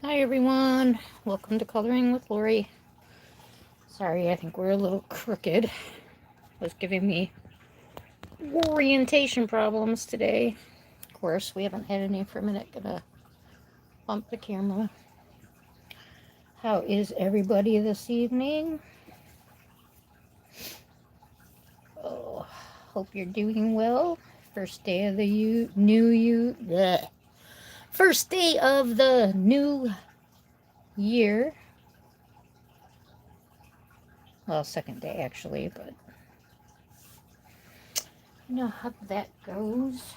Hi everyone, welcome to Coloring with Lori. Sorry, I think we're a little crooked. It was giving me orientation problems today. Of course, we haven't had any for a minute. Gonna bump the camera. How is everybody this evening? Oh, hope you're doing well. First day of the First day of the new year. Well, second day actually, but you know how that goes.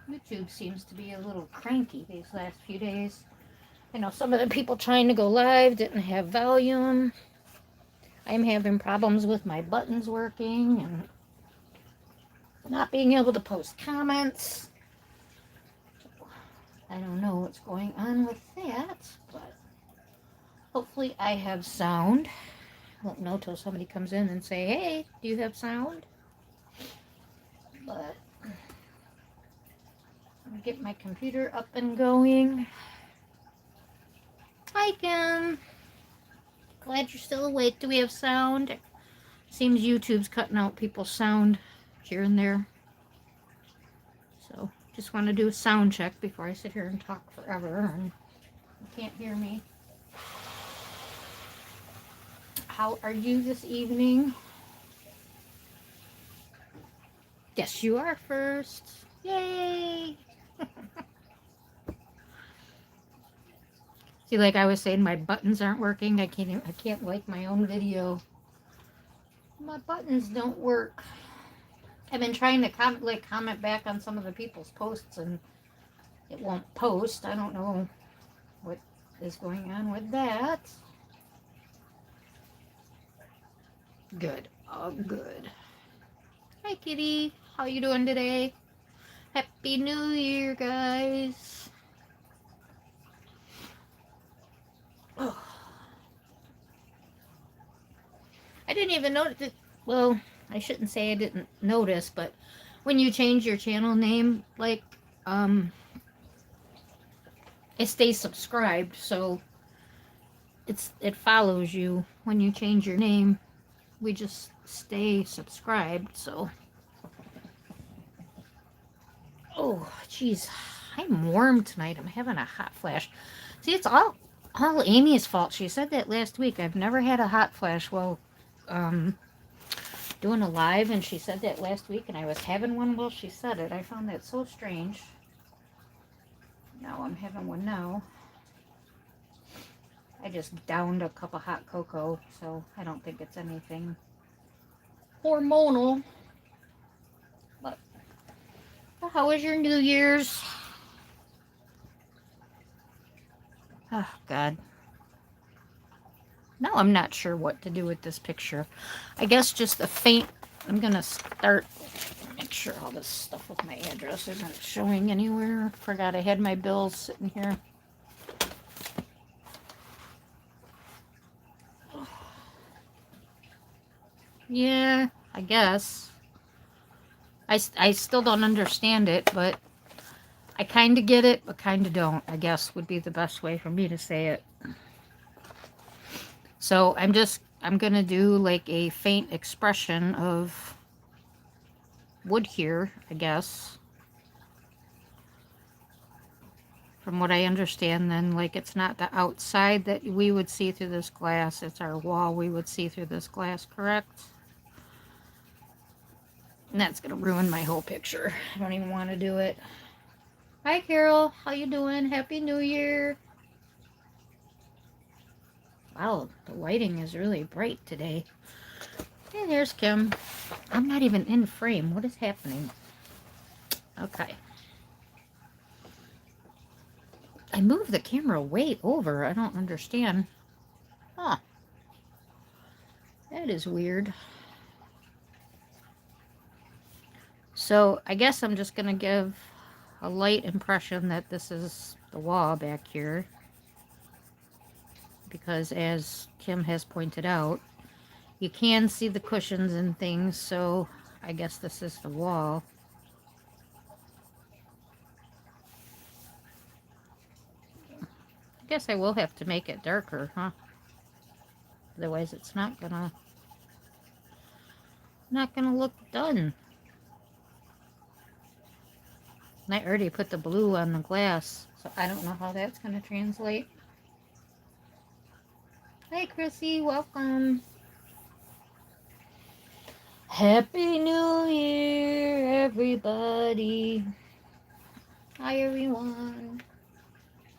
YouTube seems to be a little cranky these last few days. I know some of the people trying to go live didn't have volume. I'm having problems with my buttons working and not being able to post comments. I don't know what's going on with that, but hopefully I have sound. I won't know till somebody comes in and say, hey, do you have sound? But I'll get my computer up and going. Hi, Kim. Glad you're still awake. Do we have sound? Seems YouTube's cutting out people's sound here and there. So just want to do a sound check before I sit here and talk forever and you can't hear me. How are you this evening? Yes, you are first. Yay! See, like I was saying, my buttons aren't working. I can't like my own video. My buttons don't work. I've been trying to comment back on some of the people's posts and it won't post. I don't know what is going on with that. Good. Oh, good. Hi, kitty. How you doing today? Happy New Year, guys. Oh. I didn't even notice it. Well, I shouldn't say I didn't notice, but when you change your channel name, like, it stays subscribed, so it follows you when you change your name. We just stay subscribed, so. Oh, geez. I'm warm tonight. I'm having a hot flash. See, it's all Amy's fault. She said that last week. I've never had a hot flash while doing a live, and she said that last week, and I was having one while she said it. I found that so strange. Now I'm having one now. I just downed a cup of hot cocoa, so I don't think it's anything hormonal. But how was your New Year's? Oh, God. Now I'm not sure what to do with this picture. I guess just a faint. I'm going to start, make sure all this stuff with my address isn't showing anywhere. Forgot I had my bills sitting here. Yeah, I guess. I still don't understand it, but I kind of get it, but kind of don't, I guess would be the best way for me to say it. So I'm going to do like a faint expression of wood here, I guess. From what I understand, then, like, it's not the outside that we would see through this glass, it's our wall we would see through this glass, correct? And that's going to ruin my whole picture. I don't even want to do it. Hi, Carol. How you doing? Happy New Year. Wow, the lighting is really bright today. Hey, there's Kim. I'm not even in frame. What is happening? Okay. I moved the camera way over. I don't understand. Huh. That is weird. So I guess I'm just going to give a light impression that this is the wall back here. Because as Kim has pointed out, you can see the cushions and things, so I guess this is the wall. Guess I will have to make it darker, huh? Otherwise it's not gonna look done. And I already put the blue on the glass, so I don't know how that's gonna translate. Hey Chrissy, welcome. Happy New Year, everybody. Hi everyone.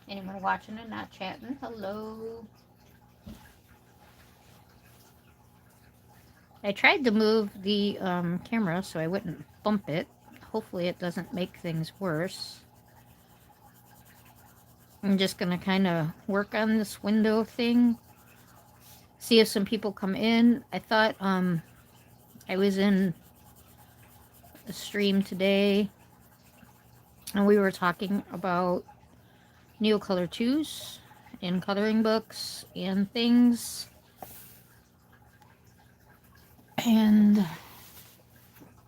Anyone watching and not chatting? Hello. I tried to move the camera so I wouldn't bump it. Hopefully it doesn't make things worse. I'm just going to kind of work on this window thing. See if some people come in. I thought I was in a stream today and we were talking about Neocolor 2's and coloring books and things. And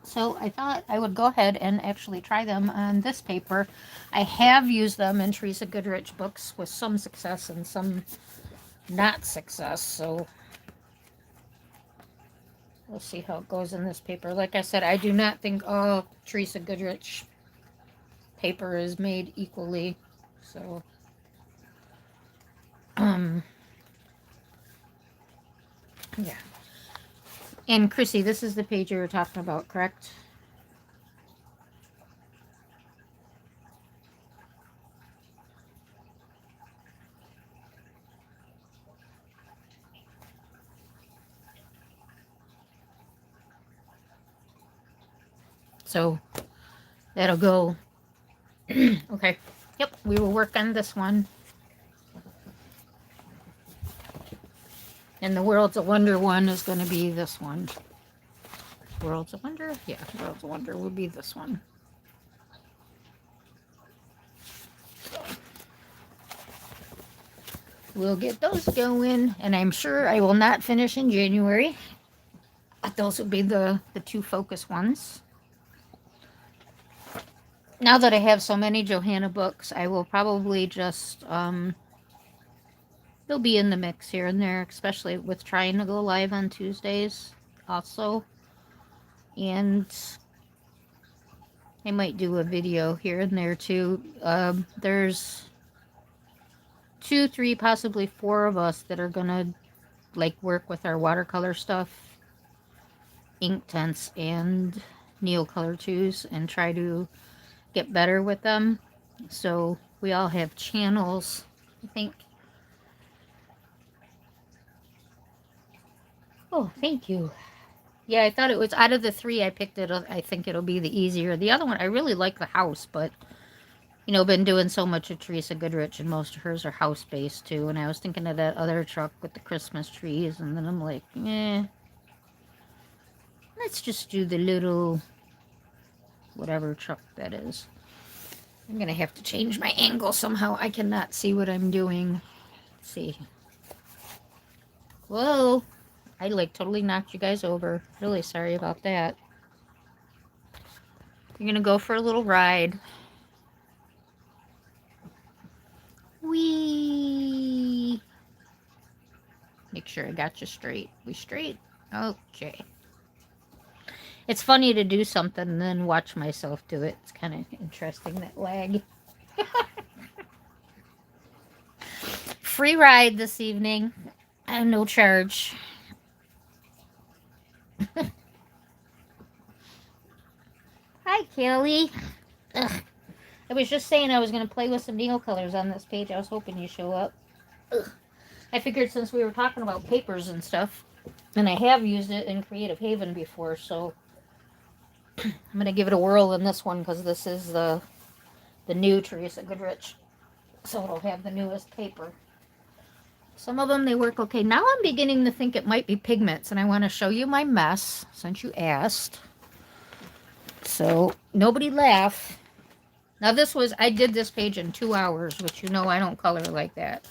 so I thought I would go ahead and actually try them on this paper. I have used them in Teresa Goodridge books with some success and some not success. So we'll see how it goes in this paper. Like I said, I do not think all Teresa Goodridge paper is made equally. So, yeah. And Chrissy, this is the page you were talking about, correct? So that'll go. Okay. Yep, we will work on this one. And the World's a Wonder one is going to be this one. World's a Wonder? Yeah, World's a Wonder will be this one. So we'll get those going, and I'm sure I will not finish in January. But those will be the two focus ones. Now that I have so many Johanna books, I will probably just, they'll be in the mix here and there, especially with trying to go live on Tuesdays also. And I might do a video here and there too. There's 2, 3, possibly 4 of us that are gonna like work with our watercolor stuff, ink tints, and Neocolor 2's, and try to get better with them. So we all have channels, I think. Oh, thank you. Yeah, I thought it was out of the 3 I picked it. I think it'll be the easier. The other one, I really like the house, but you know, been doing so much of Teresa Goodrich, and most of hers are house based too. And I was thinking of that other truck with the Christmas trees, and then I'm like, let's just do the little whatever truck that is. I'm gonna have to change my angle somehow. I cannot see what I'm doing. Let's see. Whoa! I like totally knocked you guys over. Really sorry about that. You're gonna go for a little ride. Whee! Make sure I got you straight. We straight? Okay. It's funny to do something and then watch myself do it. It's kind of interesting, that lag. Free ride this evening. No charge. Hi, Kelly. Ugh. I was just saying I was going to play with some Neocolors on this page. I was hoping you'd show up. Ugh. I figured since we were talking about papers and stuff, and I have used it in Creative Haven before, so I'm going to give it a whirl in this one because this is the new Teresa Goodrich. So it'll have the newest paper. Some of them, they work okay. Now I'm beginning to think it might be pigments, and I want to show you my mess since you asked. So nobody laugh. Now I did this page in 2 hours, which you know I don't color like that.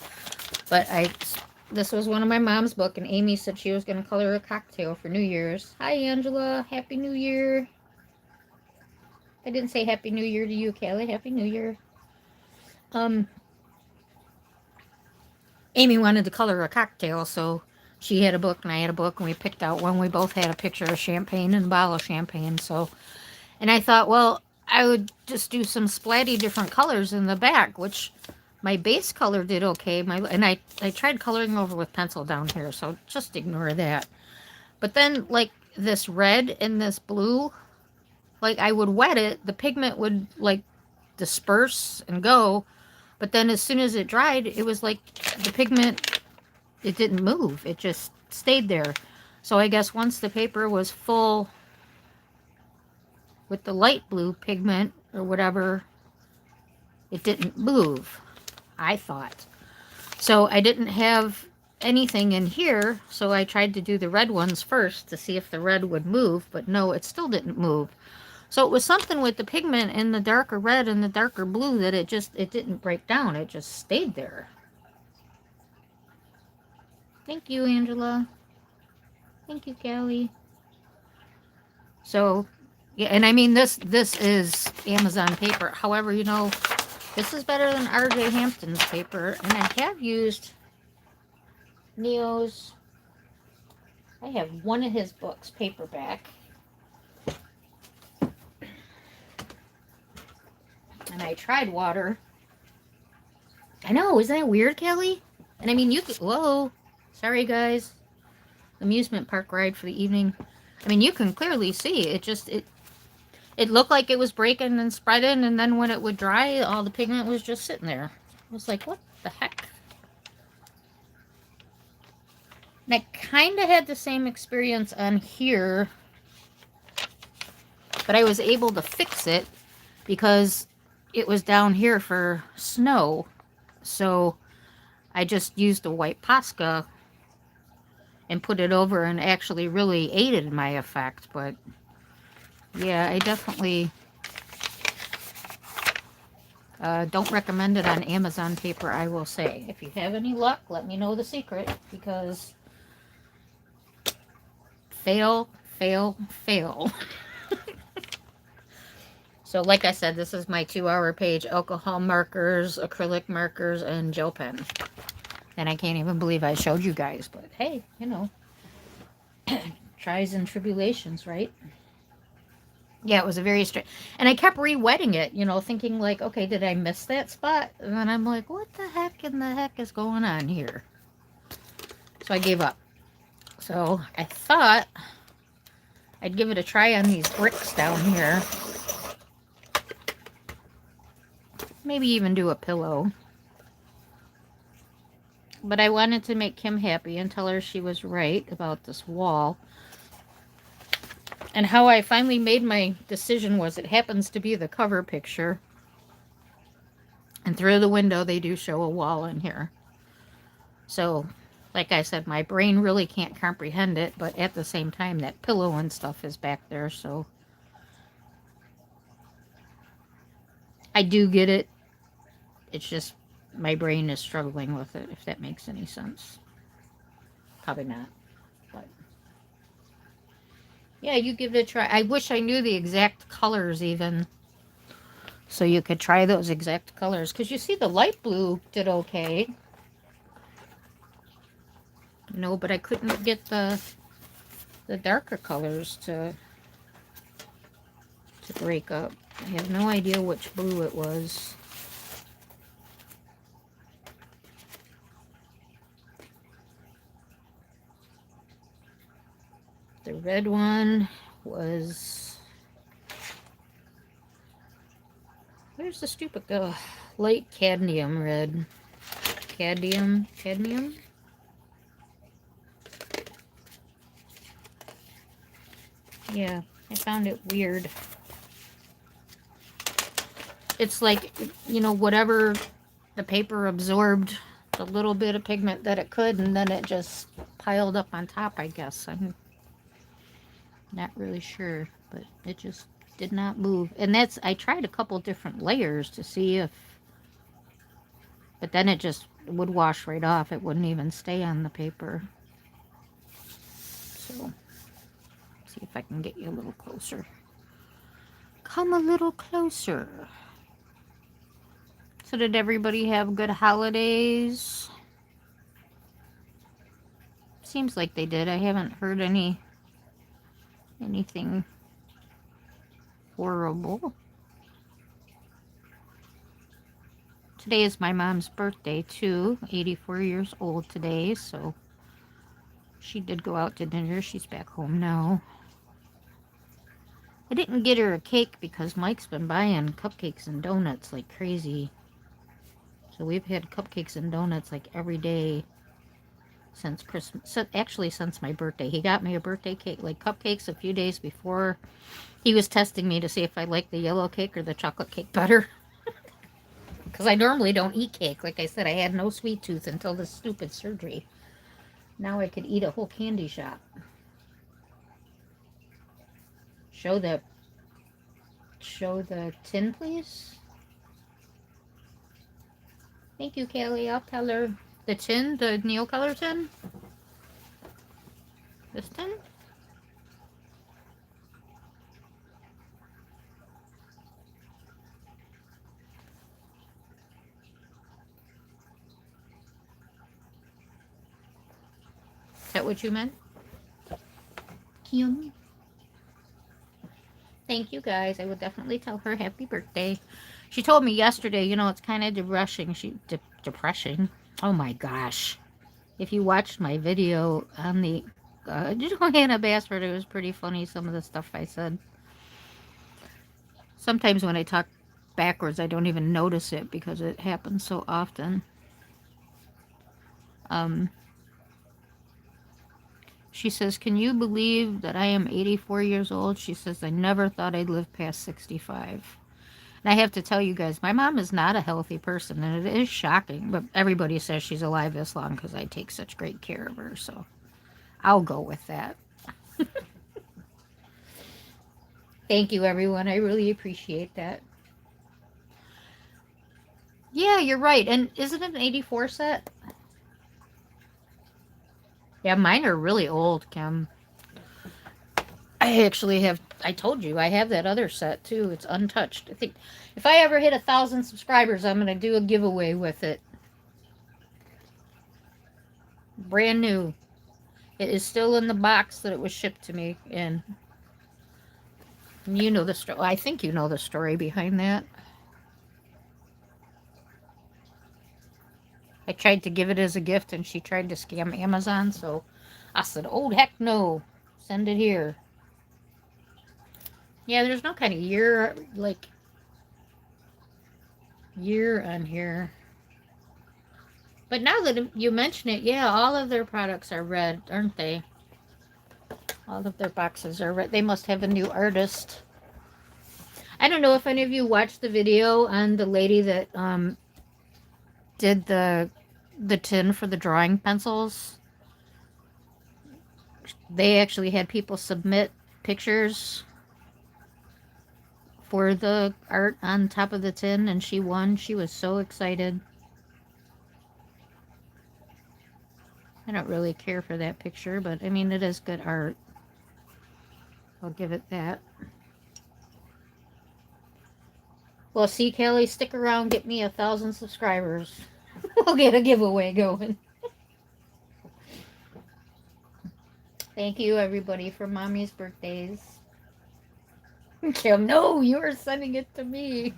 But this was one of my mom's book, and Amy said she was going to color a cocktail for New Year's. Hi, Angela. Happy New Year. I didn't say Happy New Year to you, Kelly. Happy New Year. Amy wanted to color a cocktail, so she had a book and I had a book, and we picked out one. We both had a picture of champagne and a bottle of champagne. So, and I thought, well, I would just do some splatty different colors in the back, which my base color did okay. I tried coloring over with pencil down here, so just ignore that. But then, like this red and this blue, like I would wet it, the pigment would like disperse and go. But then as soon as it dried, it was like the pigment, it didn't move. It just stayed there. So I guess once the paper was full with the light blue pigment or whatever, it didn't move, I thought. So I didn't have anything in here, so I tried to do the red ones first to see if the red would move, but no, it still didn't move. So it was something with the pigment in the darker red and the darker blue that it didn't break down. It just stayed there. Thank you, Angela. Thank you, Callie. So, yeah, and I mean, this is Amazon paper. However, you know, this is better than R.J. Hampton's paper, and I have used Neo's. I have one of his books, paperback. And I tried water. I know, isn't that weird, Kelly? And I mean, you could, whoa, sorry guys. Amusement park ride for the evening. I mean, you can clearly see it looked like it was breaking and spreading, and then when it would dry, all the pigment was just sitting there. I was like, what the heck? And I kind of had the same experience on here, but I was able to fix it because it was down here for snow. So I just used a white Posca and put it over, and actually really aided my effect. But yeah, I definitely don't recommend it on Amazon paper, I will say. If you have any luck, let me know the secret, because fail, fail, fail. So like I said, this is my 2-hour page: alcohol markers, acrylic markers, and gel pen. And I can't even believe I showed you guys, but hey, you know, trials and tribulations, right? Yeah, it was a very strange, and I kept re-wetting it, you know, thinking like, okay, did I miss that spot? And then I'm like, what the heck in the heck is going on here? So I gave up. So I thought I'd give it a try on these bricks down here. Maybe even do a pillow. But I wanted to make Kim happy and tell her she was right about this wall. And how I finally made my decision was, it happens to be the cover picture. And through the window, they do show a wall in here. So, like I said, my brain really can't comprehend it. But at the same time, that pillow and stuff is back there. So, I do get it. It's just my brain is struggling with it, if that makes any sense. Probably not. But yeah, you give it a try. I wish I knew the exact colors even, so you could try those exact colors. Because you see the light blue did okay. No, but I couldn't get the darker colors to break up. I have no idea which blue it was. The red one was... Where's the stupid go? Light cadmium red. Cadmium? Yeah, I found it weird. It's like, you know, whatever the paper absorbed the little bit of pigment that it could, and then it just piled up on top, I guess. I'm not really sure, but it just did not move. And that's, I tried a couple different layers to see if, but then it just would wash right off. It wouldn't even stay on the paper. So, see if I can get you a little closer. Come a little closer. So did everybody have good holidays? Seems like they did. I haven't heard anything horrible. Today is my mom's birthday too. 84 years old today, so she did go out to dinner. She's back home now. I didn't get her a cake because Mike's been buying cupcakes and donuts like crazy. So we've had cupcakes and donuts like every day since Christmas. Actually, since my birthday. He got me a birthday cake, like cupcakes, a few days before. He was testing me to see if I like the yellow cake or the chocolate cake better. Because I normally don't eat cake. Like I said, I had no sweet tooth until this stupid surgery. Now I could eat a whole candy shop. Show the tin, please. Thank you, Kelly. I'll tell her. The tin, the Neil color tin. This tin. Is that what you meant? Kim. Thank you, guys. I will definitely tell her happy birthday. She told me yesterday, you know, it's kind of depressing. Depressing. Oh my gosh. If you watched my video on the Johanna Bassford, it was pretty funny, some of the stuff I said. Sometimes when I talk backwards, I don't even notice it because it happens so often. She says, can you believe that I am 84 years old? She says, I never thought I'd live past 65. And I have to tell you guys, my mom is not a healthy person, and it is shocking. But everybody says she's alive this long because I take such great care of her. So I'll go with that. Thank you, everyone. I really appreciate that. Yeah, you're right. And isn't it an 84 set? Yeah, mine are really old, Kim. I actually have, I told you, I have that other set too. It's untouched. I think if I ever hit 1,000 subscribers, I'm going to do a giveaway with it. Brand new. It is still in the box that it was shipped to me in. You know the story. I think you know the story behind that. I tried to give it as a gift and she tried to scam Amazon, so I said, oh, heck no. Send it here. Yeah, there's no kind of year, like, year on here. But now that you mention it, yeah, all of their products are red, aren't they? All of their boxes are red. They must have a new artist. I don't know if any of you watched the video on the lady that did the tin for the drawing pencils. They actually had people submit pictures for the art on top of the tin, and she won. She was so excited. I don't really care for that picture, but I mean, it is good art. I'll give it that. Well, see, Kelly, stick around, get me 1,000 subscribers. We'll get a giveaway going. Thank you, everybody, for Mommy's birthdays. Kim, no, you are sending it to me.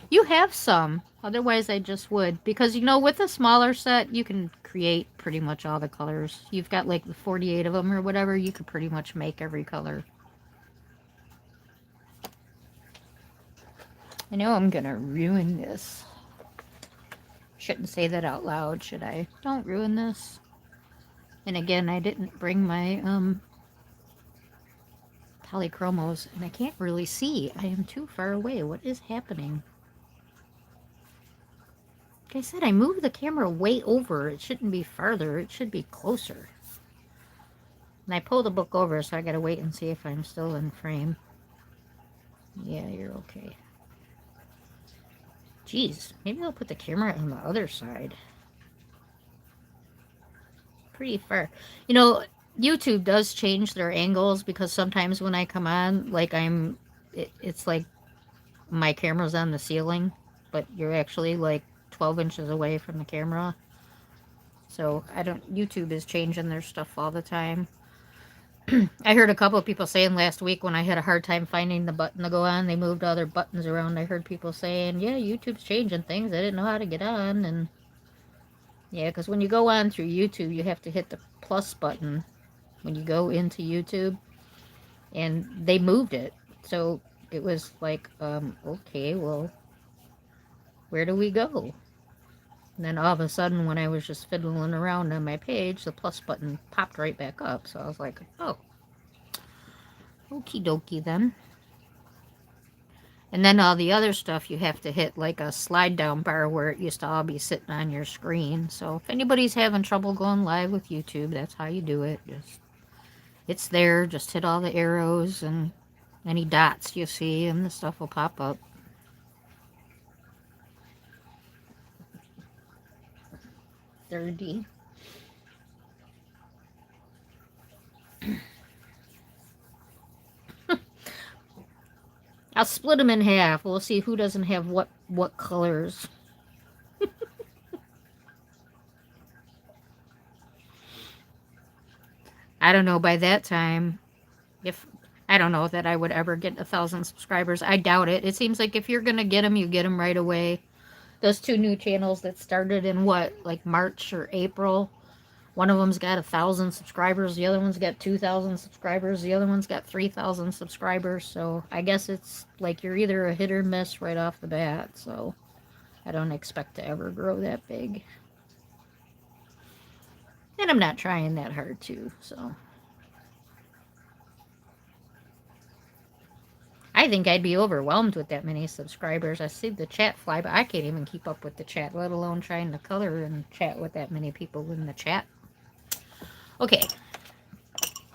You have some. Otherwise, I just would. Because, you know, with a smaller set, you can create pretty much all the colors. You've got, like, 48 of them or whatever. You could pretty much make every color. I know I'm going to ruin this. Shouldn't say that out loud, should I? Don't ruin this. And again, I didn't bring my polychromos, and I can't really see. I am too far away. What is happening? Like I said, I moved the camera way over. It shouldn't be farther. It should be closer. And I pulled the book over, so I gotta wait and see if I'm still in frame. Yeah, you're okay. Geez, maybe I'll put the camera on the other side. Pretty far. You know, YouTube does change their angles because sometimes when I come on, like it's like my camera's on the ceiling, but you're actually like 12 inches away from the camera. So YouTube is changing their stuff all the time. I heard a couple of people saying last week when I had a hard time finding the button to go on, they moved all their buttons around. I heard people saying, yeah, YouTube's changing things. I didn't know how to get on. And yeah, because when you go on through YouTube, you have to hit the plus button when you go into YouTube. And they moved it. So it was like, okay, well, where do we go? And then all of a sudden, when I was just fiddling around on my page, the plus button popped right back up. So I was like, oh, okie dokie then. And then all the other stuff you have to hit like a slide down bar where it used to all be sitting on your screen. So if anybody's having trouble going live with YouTube, that's how you do it. It's there. Just hit all the arrows and any dots you see and the stuff will pop up. Dirty. I'll split them in half. We'll see who doesn't have what colors. I don't know, by that time, I don't know that I would ever get 1,000 subscribers. I doubt it. It seems like if you're going to get them, you get them right away. Those two new channels that started in like March or April. One of them's got 1,000 subscribers. The other one's got 2,000 subscribers. The other one's got 3,000 subscribers. So I guess it's like you're either a hit or miss right off the bat. So I don't expect to ever grow that big. And I'm not trying that hard too. So I think I'd be overwhelmed with that many subscribers. I see the chat fly, but I can't even keep up with the chat, let alone trying to color and chat with that many people in the chat. Okay,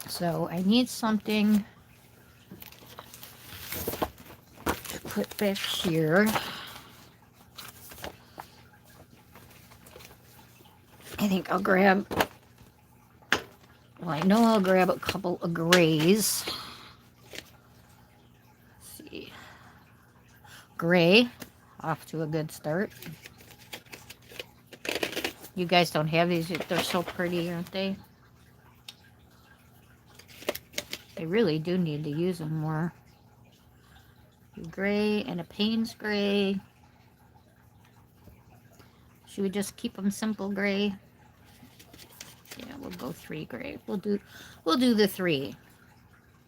so I need something to put back here. I think I'll grab, well, I know I'll grab a couple of grays. Let's see. Gray, off to a good start. You guys don't have these, they're so pretty, aren't they? I really do need to use them more. Gray and a Payne's gray. Should we just keep them simple gray? Yeah, we'll go 3 gray. We'll do the 3.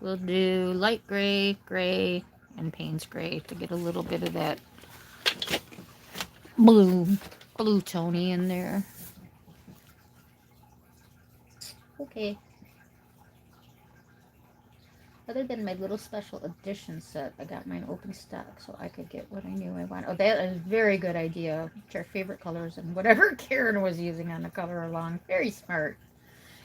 We'll do light gray, gray, and Payne's gray to get a little bit of that blue tony in there. Okay. Other than my little special edition set, I got mine open stock so I could get what I knew I wanted. Oh, that is a very good idea. Which are favorite colors and whatever Karen was using on the color along. Very smart.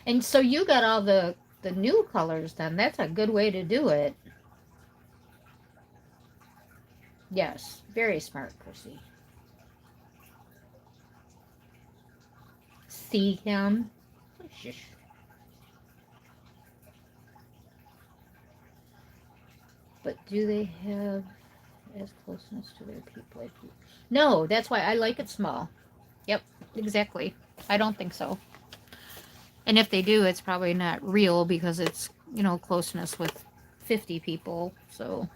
And so you got all the new colors then. That's a good way to do it. Yes, very smart, Chrissy. See him? Shush. But do they have as closeness to their people? No, that's why I like it small. Yep, exactly. I don't think so. And if they do, it's probably not real because it's, closeness with 50 people. So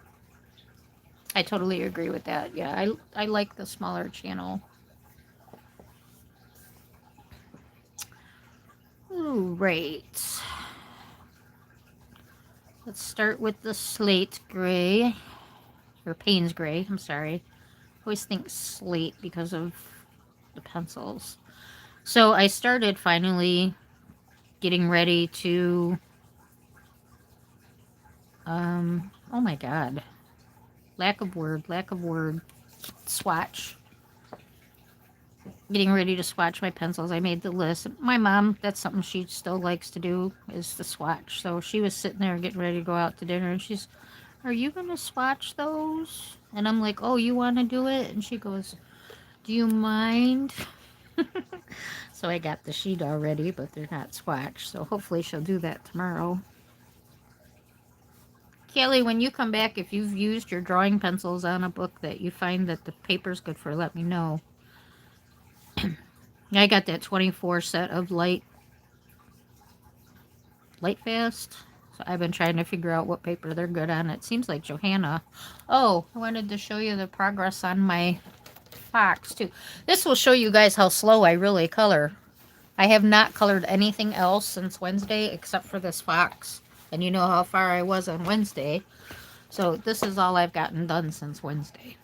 I totally agree with that. Yeah, I like the smaller channel. Ooh, right. Let's start with the slate gray, or Payne's gray, I'm sorry. I always think slate because of the pencils. So I started finally getting ready to, oh my god, lack of word, swatch. Getting ready to swatch my pencils. I made the list. My mom, that's something she still likes to do, is to swatch. So she was sitting there getting ready to go out to dinner, and she's, are you going to swatch those? And I'm like, oh, you want to do it? And she goes, do you mind? So I got the sheet already, but they're not swatched. So hopefully she'll do that tomorrow. Kelly, when you come back, if you've used your drawing pencils on a book that you find that the paper's good for, let me know. I got that 24 set of light fast. So I've been trying to figure out what paper they're good on. It seems like Johanna. Oh, I wanted to show you the progress on my fox too. This will show you guys how slow I really color. I have not colored anything else since Wednesday except for this fox. And you know how far I was on Wednesday. So this is all I've gotten done since Wednesday.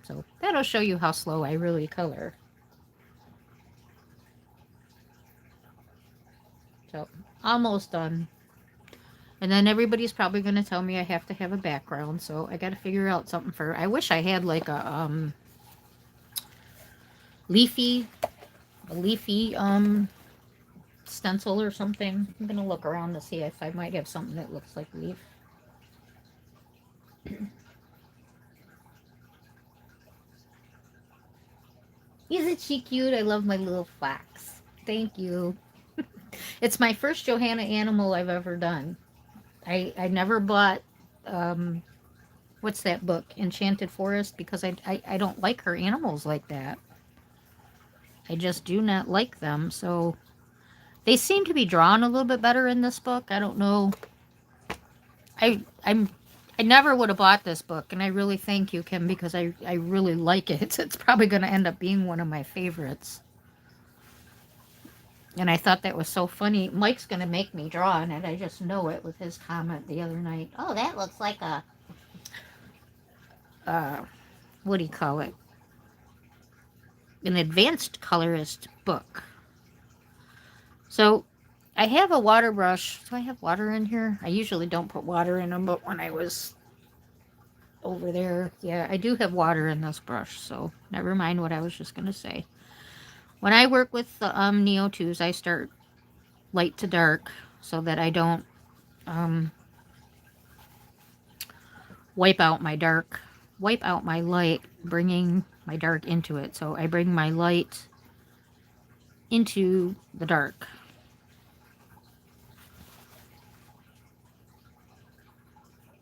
So that'll show you how slow I really color. So almost done. And then everybody's probably going to tell me I have to have a background. So I got to figure out something for... I wish I had like a leafy stencil or something. I'm going to look around to see if I might have something that looks like leaf. Isn't she cute? I love my little fox. Thank you. It's my first Johanna animal I've ever done. I never bought, what's that book? Enchanted Forest, because I don't like her animals like that. I just do not like them, so they seem to be drawn a little bit better in this book. I don't know. I never would have bought this book, and I really thank you, Kim, because I really like it. It's probably going to end up being one of my favorites. And I thought that was so funny. Mike's going to make me draw on it. I just know it with his comment the other night. Oh, that looks like a, what do you call it? An advanced colorist book. So I have a water brush. Do I have water in here? I usually don't put water in them, but when I was over there, yeah, I do have water in this brush. So never mind what I was just going to say. When I work with the Neo 2's, I start light to dark so that I don't wipe out my light, bringing my dark into it. So I bring my light into the dark.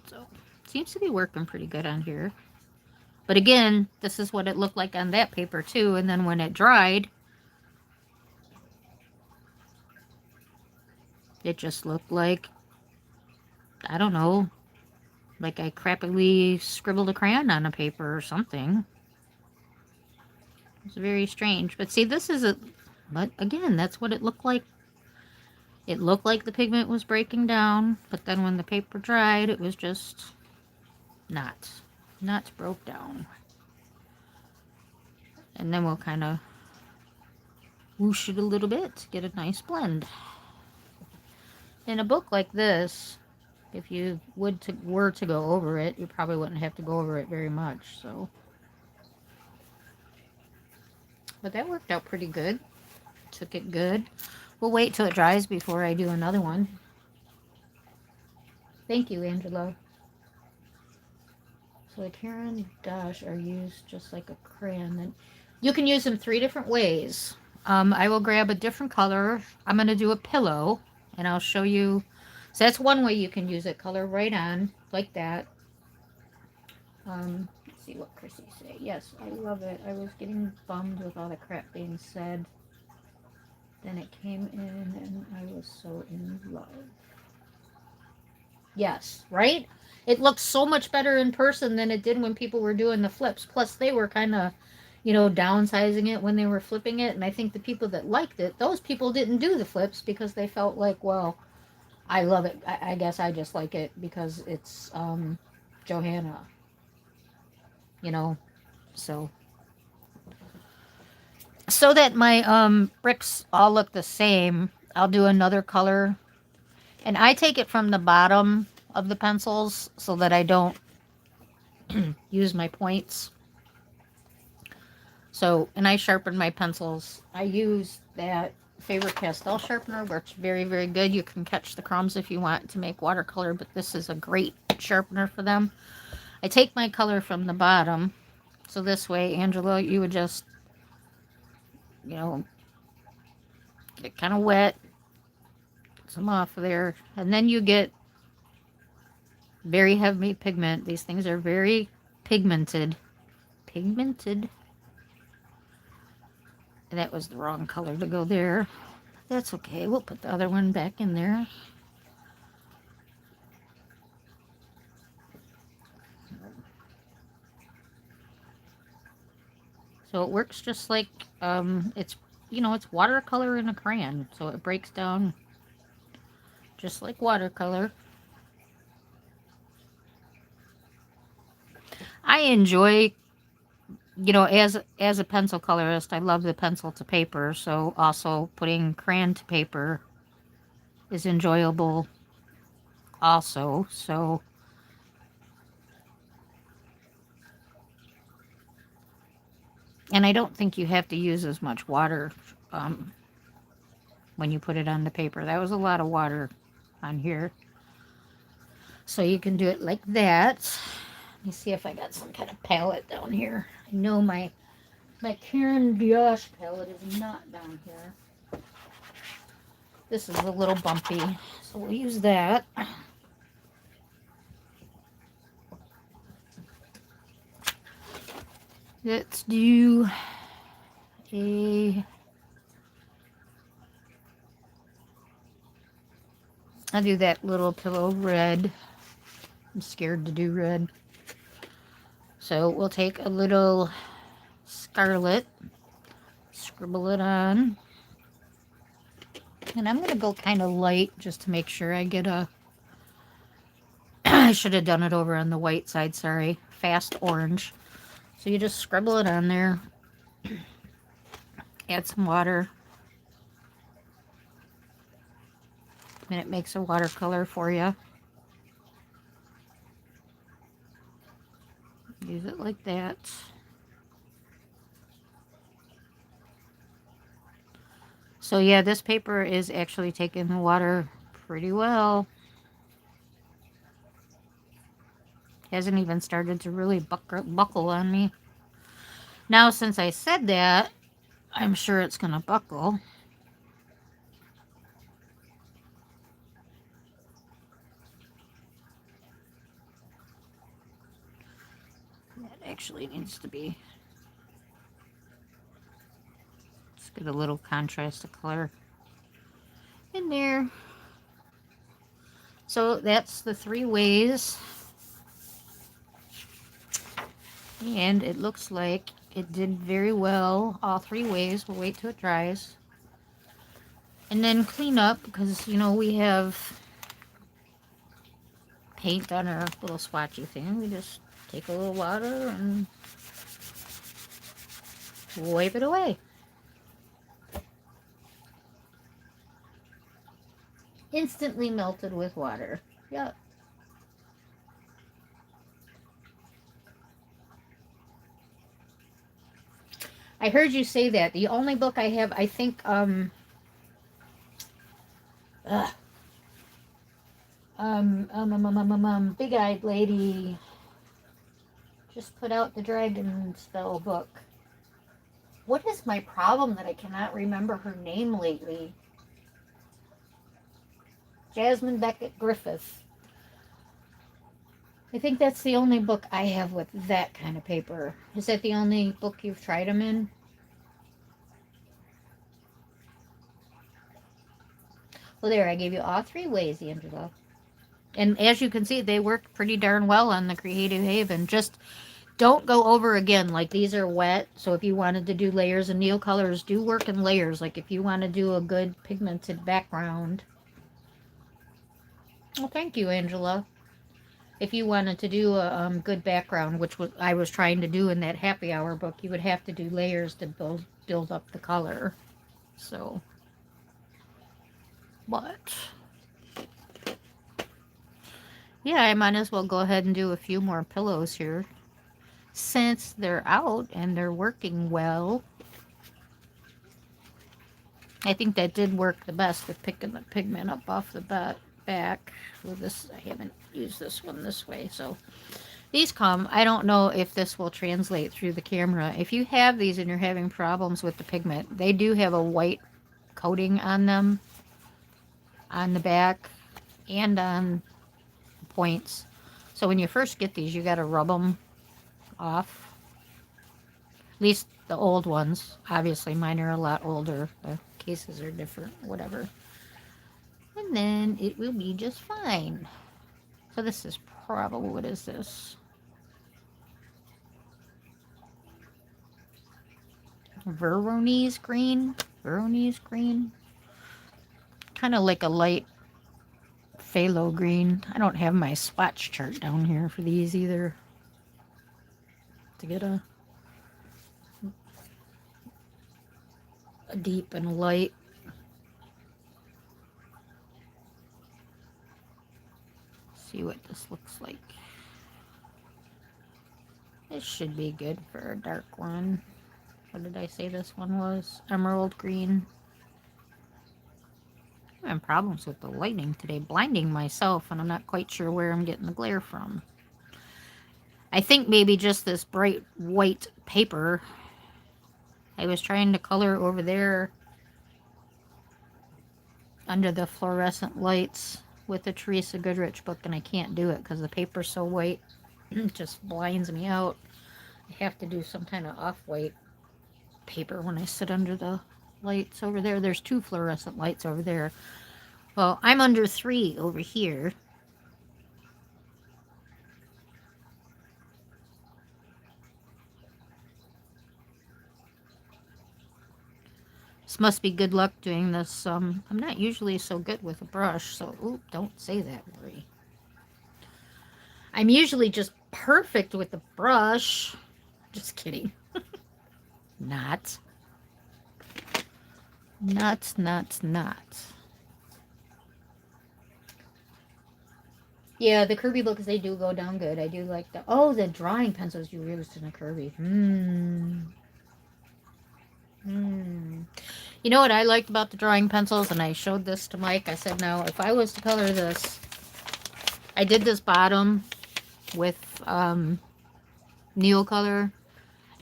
So seems to be working pretty good on here. But again, this is what it looked like on that paper too. And then when it dried, it just looked like, I don't know, like I crappily scribbled a crayon on a paper or something. It's very strange. But see, this is but again, that's what it looked like. It looked like the pigment was breaking down, but then when the paper dried, it was just not broke down. And then we'll kind of whoosh it a little bit to get a nice blend. In a book like this, if you were to go over it, you probably wouldn't have to go over it very much. So, but that worked out pretty good. Took it good. We'll wait till it dries before I do another one. Thank you, Angela. So the Karen Dash are used just like a crayon. Then you can use them 3 different ways. I will grab a different color. I'm going to do a pillow, and I'll show you. So that's one way you can use it. Color right on, like that. Let's see what Chrissy say. Yes, I love it. I was getting bummed with all the crap being said. Then it came in, and I was so in love. Yes, right? It looked so much better in person than it did when people were doing the flips. Plus, they were kind of, downsizing it when they were flipping it. And I think the people that liked it, those people didn't do the flips because they felt like, well, I love it. I guess I just like it because it's Johanna. So that my bricks all look the same, I'll do another color. And I take it from the bottom of the pencils so that I don't use my points. So, and I sharpen my pencils. I use that Faber-Castell sharpener, works very, very good. You can catch the crumbs if you want to make watercolor, but this is a great sharpener for them. I take my color from the bottom. So this way, Angela, you would just, get kind of wet. Get some off of there. And then you get very heavy pigment. These things are very pigmented. That was the wrong color to go there. That's okay. We'll put the other one back in there. So it works just like, it's, it's watercolor in a crayon. So it breaks down just like watercolor. I enjoy, as a pencil colorist, I love the pencil to paper. So also putting crayon to paper is enjoyable also. So and I don't think you have to use as much water when you put it on the paper. That was a lot of water on here. So you can do it like that. Let me see if I got some kind of palette down here. I know my Karen Dioche palette is not down here. This is a little bumpy, so we'll use that. Let's do I'll do that little pillow red. I'm scared to do red. So we'll take a little scarlet, scribble it on. And I'm going to go kind of light just to make sure I get a... I should have done it over on the white side, sorry. Fast orange. So you just scribble it on there. Add some water. And it makes a watercolor for you. Use it like that. So yeah, this paper is actually taking the water pretty well. Hasn't even started to really buckle on me. Now, since I said that, I'm sure it's going to buckle. That actually needs to be... Let's get a little contrast of color in there. So that's the 3 ways. And it looks like it did very well all 3 ways. We'll wait till it dries. And then clean up because, we have paint on our little swatchy thing. We just take a little water and wipe it away. Instantly melted with water. Yep. I heard you say that. The only book I have, I think, Big-Eyed Lady just put out the Dragon Spell book. What is my problem that I cannot remember her name lately? Jasmine Beckett Griffith. I think that's the only book I have with that kind of paper. Is that the only book you've tried them in? Well, there, I gave you all 3 ways, Angela. And as you can see, they work pretty darn well on the Creative Haven. Just don't go over again. Like, these are wet, so if you wanted to do layers, and Neocolors do work in layers. Like, if you want to do a good pigmented background. Well, thank you, Angela. If you wanted to do a good background, which I was trying to do in that happy hour book, you would have to do layers to build up the color. So, but yeah, I might as well go ahead and do a few more pillows here since they're out and they're working well. I think that did work the best with picking the pigment up off the back. With this, I haven't used this one this way, so these come. I don't know if this will translate through the camera. If you have these and you're having problems with the pigment, they do have a white coating on them, on the back and on the points. So when you first get these, you got to rub them off. At least the old ones. Obviously, mine are a lot older. The cases are different, whatever. And then it will be just fine. So this is probably, what is this? Veronese green? Veronese green? Kind of like a light phthalo green. I don't have my swatch chart down here for these either. To get a deep and a light. See what this looks like. This should be good for a dark one. What did I say this one was? Emerald green. I'm having problems with the lighting today, blinding myself, and I'm not quite sure where I'm getting the glare from. I think maybe just this bright white paper. I was trying to color over there under the fluorescent lights with the Teresa Goodridge book, and I can't do it because the paper's so white. It just blinds me out. I have to do some kind of off-white paper when I sit under the lights over there. There's 2 fluorescent lights over there. Well, I'm under 3 over here. This must be good luck doing this. I'm not usually so good with a brush, so oop, don't say that, Lori. I'm usually just perfect with the brush. Just kidding. Not. Not. Yeah, the Kirby books, they do go down good. I do like the... Oh, the drawing pencils you used in a Kirby. You know what I liked about the drawing pencils? And I showed this to Mike. I said, now, if I was to color this... I did this bottom with Neocolor.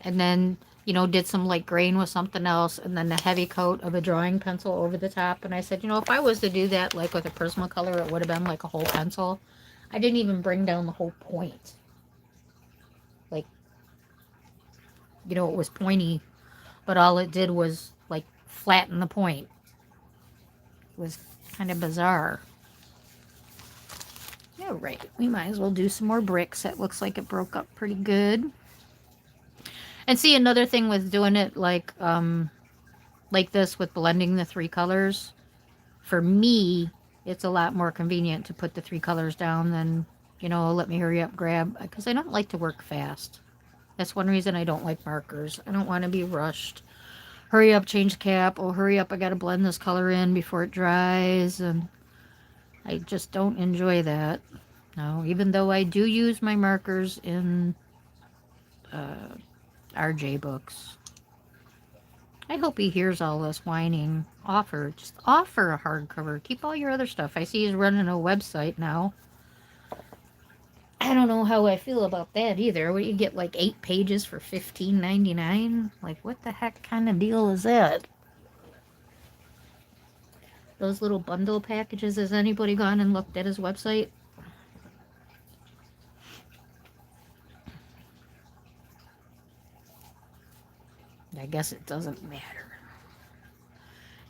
And then, you know, did some light grain with something else. And then the heavy coat of a drawing pencil over the top. And I said, you know, if I was to do that, like with a Prismacolor, it would have been like a whole pencil. I didn't even bring down the whole point. Like, you know, it was pointy, but all it did was, like, flatten the point. It was kind of bizarre. All right, we might as well do some more bricks. That looks like it broke up pretty good. And see, another thing with doing it like this with blending the 3 colors, for me, it's a lot more convenient to put the 3 colors down than, you know, let me hurry up, grab, because I don't like to work fast. That's one reason I don't like markers. I don't want to be rushed. Hurry up, change the cap. Oh, hurry up, I got to blend this color in before it dries. And I just don't enjoy that. No, even though I do use my markers in RJ books. I hope he hears all this whining. Just offer a hardcover. Keep all your other stuff. I see he's running a website now. I don't know how I feel about that either. What, you get like 8 pages for $15.99? Like, what the heck kind of deal is that? Those little bundle packages, has anybody gone and looked at his website? I guess it doesn't matter.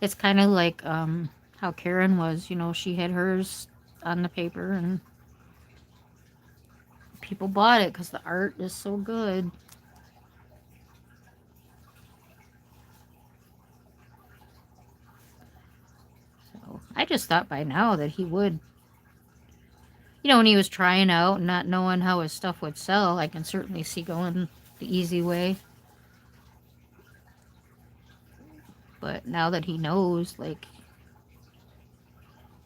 It's kind of like how Karen was, you know, she had hers on the paper and people bought it because the art is so good. So I just thought by now that he would, you know, when he was trying out and not knowing how his stuff would sell, I can certainly see going the easy way. But now that he knows, like,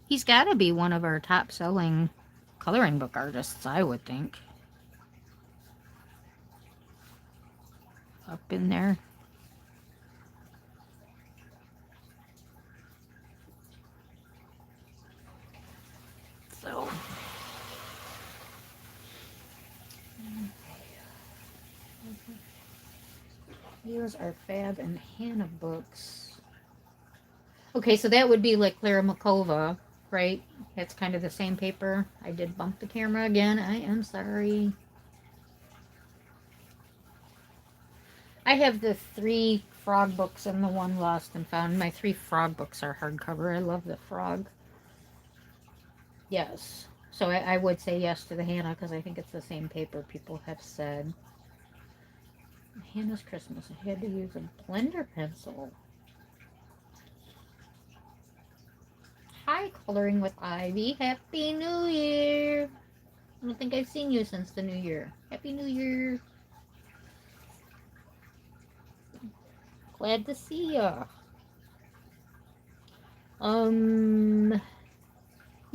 he's got to be one of our top selling coloring book artists, I would think. Up in there. So here's our Fab and Hannah books. Okay, so that would be like Clara Makova, right? That's kind of the same paper. I did bump the camera again. I am sorry. I have the 3 frog books and the one Lost and Found. My 3 frog books are hardcover. I love the frog. Yes. So I would say yes to the Hannah because I think it's the same paper people have said. Hannah's Christmas. I had to use a blender pencil. Hi, Coloring with Ivy. Happy New Year. I don't think I've seen you since the New Year. Happy New Year. Glad to see ya. Yeah,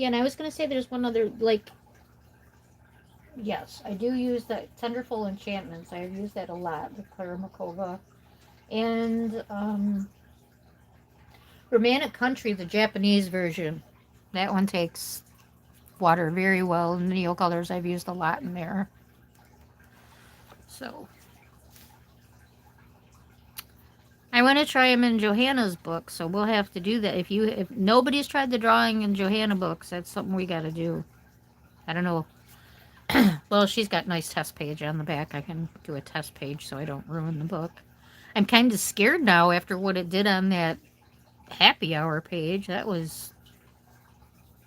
and I was going to say there's one other, like, yes, I do use that Tenderful Enchantments. I've used that a lot with Clara Makova. And, Romantic Country, the Japanese version. That one takes water very well. And Neo Colors, I've used a lot in there. So, I want to try them in Johanna's book, so we'll have to do that. If nobody's tried the drawing in Johanna books, that's something we got to do. I don't know. Well, she's got a nice test page on the back. I can do a test page so I don't ruin the book. I'm kind of scared now after what it did on that happy hour page. That was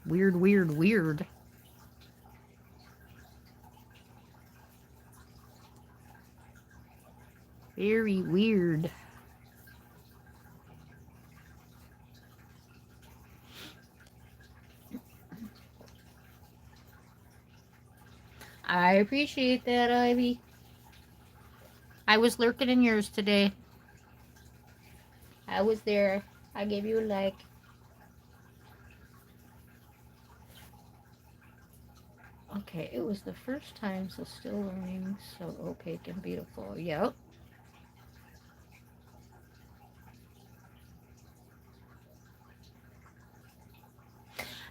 weird, weird, weird. Very weird. I appreciate that, Ivy. I was lurking in yours today. I was there. I gave you a like. Okay, it was the first time, so still learning, so opaque and beautiful. Yep.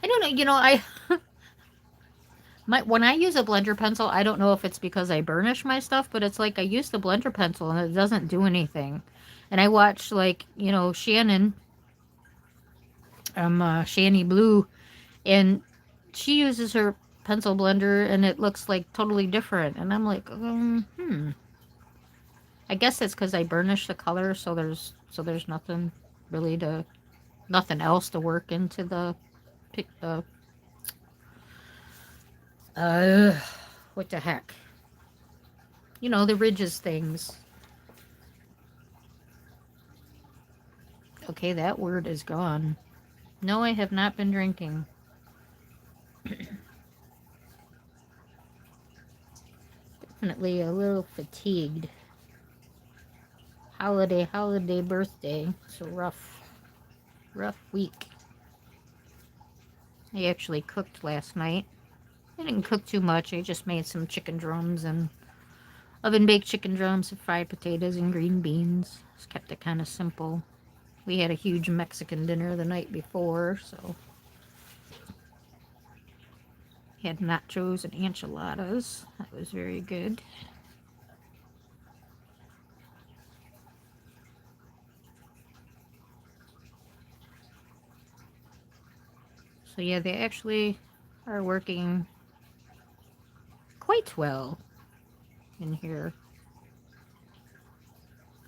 I don't know, when I use a blender pencil, I don't know if it's because I burnish my stuff, but it's like I use the blender pencil and it doesn't do anything. And I watch, like, Shannon, Shanny Blue, and she uses her pencil blender and it looks like totally different. And I'm like, I guess it's because I burnish the color, so there's nothing really nothing else to work into the what the heck? The ridges things. Okay, that word is gone. No, I have not been drinking. Definitely a little fatigued. Holiday birthday. It's a rough week. I actually cooked last night. I didn't cook too much. I just made some chicken drums and oven-baked chicken drums and fried potatoes and green beans. Just kept it kind of simple. We had a huge Mexican dinner the night before, so had nachos and enchiladas. That was very good. So yeah, they actually are working quite well in here.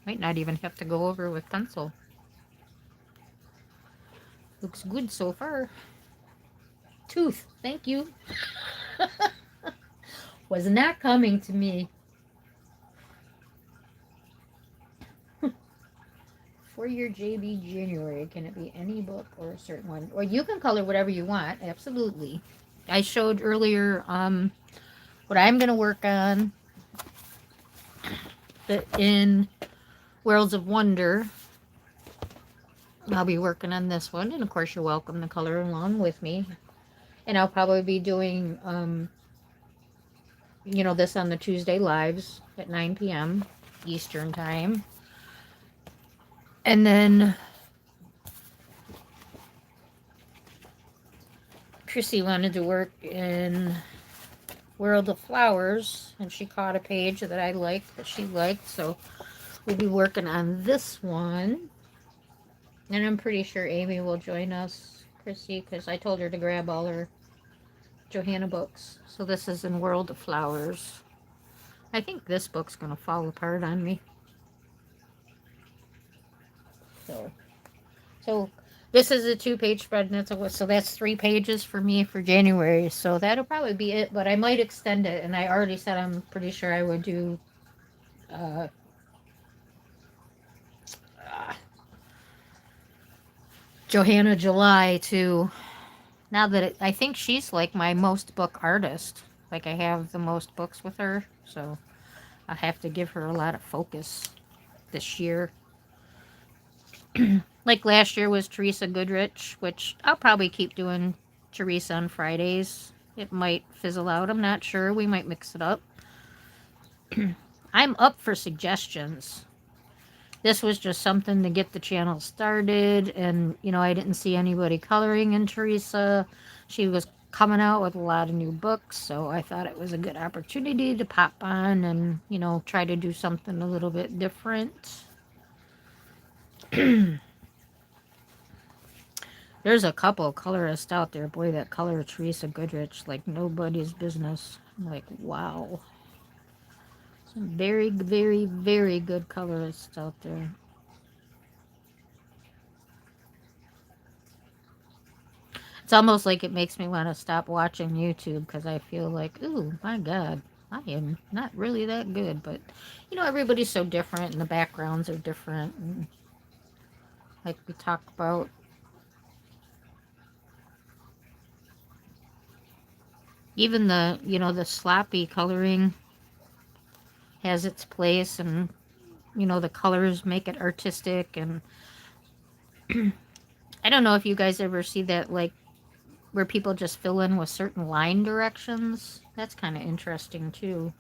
Might not even have to go over with pencil. Looks good so far. Tooth, thank you. Was not coming to me. For your JB January, can it be any book or a certain one? Or you can color whatever you want, absolutely. I showed earlier what I'm going to work on in Worlds of Wonder. I'll be working on this one, and of course you're welcome to color along with me. And I'll probably be doing, this on the Tuesday lives at 9 p.m. Eastern time. And then Chrissy wanted to work in World of Flowers, and she caught a page that I liked, that she liked, so we'll be working on this one. And I'm pretty sure Amy will join us, Chrissy, because I told her to grab all her Johanna books. So this is in World of Flowers. I think this book's going to fall apart on me. So this is a 2-page spread, and so that's 3 pages for me for January. So that'll probably be it. But I might extend it, and I already said I'm pretty sure I would do uh, uh, Johanna July too. Now that I think she's like my most book artist. Like I have the most books with her, so I have to give her a lot of focus this year. Like last year was Teresa Goodridge, which I'll probably keep doing Teresa on Fridays. It might fizzle out. I'm not sure. We might mix it up. I'm up for suggestions. This was just something to get the channel started, and I didn't see anybody coloring in Teresa. She was coming out with a lot of new books, so I thought it was a good opportunity to pop on and try to do something a little bit different. There's a couple of colorists out there, boy, that color Teresa Goodrich like nobody's business. I'm like, wow. Some very, very, very good colorists out there. It's almost like it makes me want to stop watching YouTube because I feel like, ooh, my God, I am not really that good. But, everybody's so different and the backgrounds are different. And like we talk about, even the sloppy coloring has its place, and, the colors make it artistic. And I don't know if you guys ever see that, like, where people just fill in with certain line directions. That's kind of interesting too,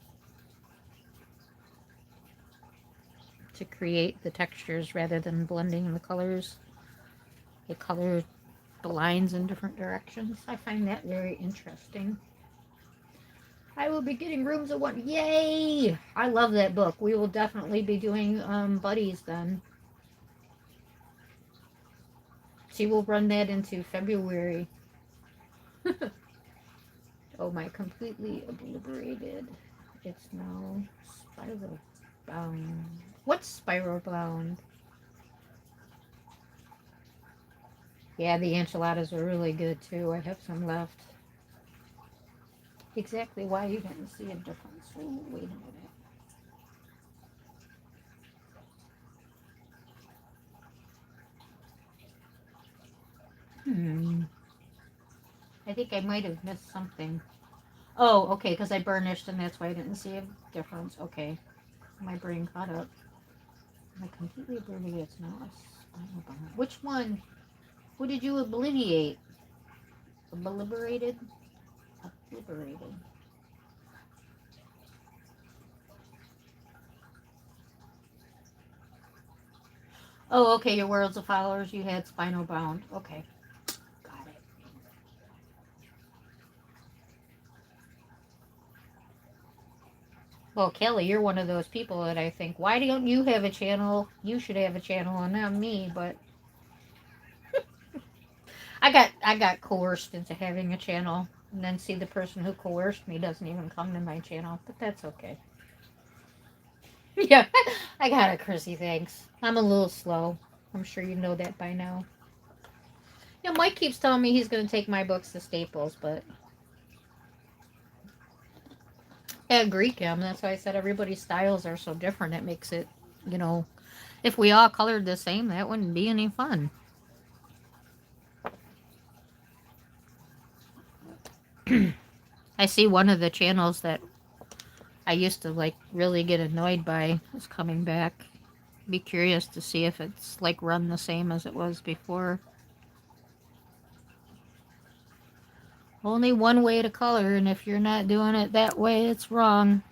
to create the textures rather than blending the colors. They color the lines in different directions. I find that very interesting. I will be getting Rooms of One. Yay! I love that book. We will definitely be doing Buddies then. She will run that into February. Oh my, completely obliterated. It's now spiral bound. What's spiral bound? Yeah, the enchiladas are really good too. I have some left. Exactly why you didn't see a difference. Ooh, wait a minute. I think I might have missed something. Oh, okay, because I burnished and that's why I didn't see a difference. Okay. My brain caught up. I completely obliterated. It's now a spinal bone. Which one? What did you obliterate? Obliterated? Obliterated. Oh, okay, your Worlds of Followers, you had Spinal Bound. Okay. Got it. Well, Kelly, you're one of those people that I think, why don't you have a channel? You should have a channel and not me, but I got coerced into having a channel, and then see the person who coerced me doesn't even come to my channel, but that's okay. Yeah, I got it, Chrissy, thanks. I'm a little slow. I'm sure you know that by now. Yeah, Mike keeps telling me he's going to take my books to Staples, but I agree, Kim. That's why I said everybody's styles are so different. It makes it, if we all colored the same, that wouldn't be any fun. I see one of the channels that I used to like really get annoyed by is coming back. Be curious to see if it's like run the same as it was before. Only one way to color, and if you're not doing it that way, it's wrong.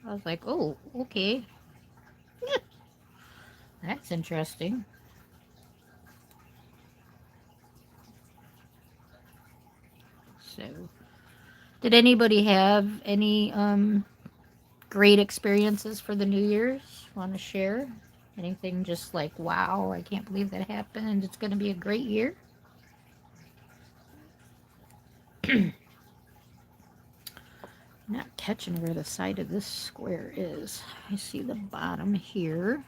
I was like, oh, okay. That's interesting. So, did anybody have any great experiences for the New Year's? Want to share? Anything just like, wow, I can't believe that happened. It's going to be a great year. Not catching where the side of this square is. I see the bottom here.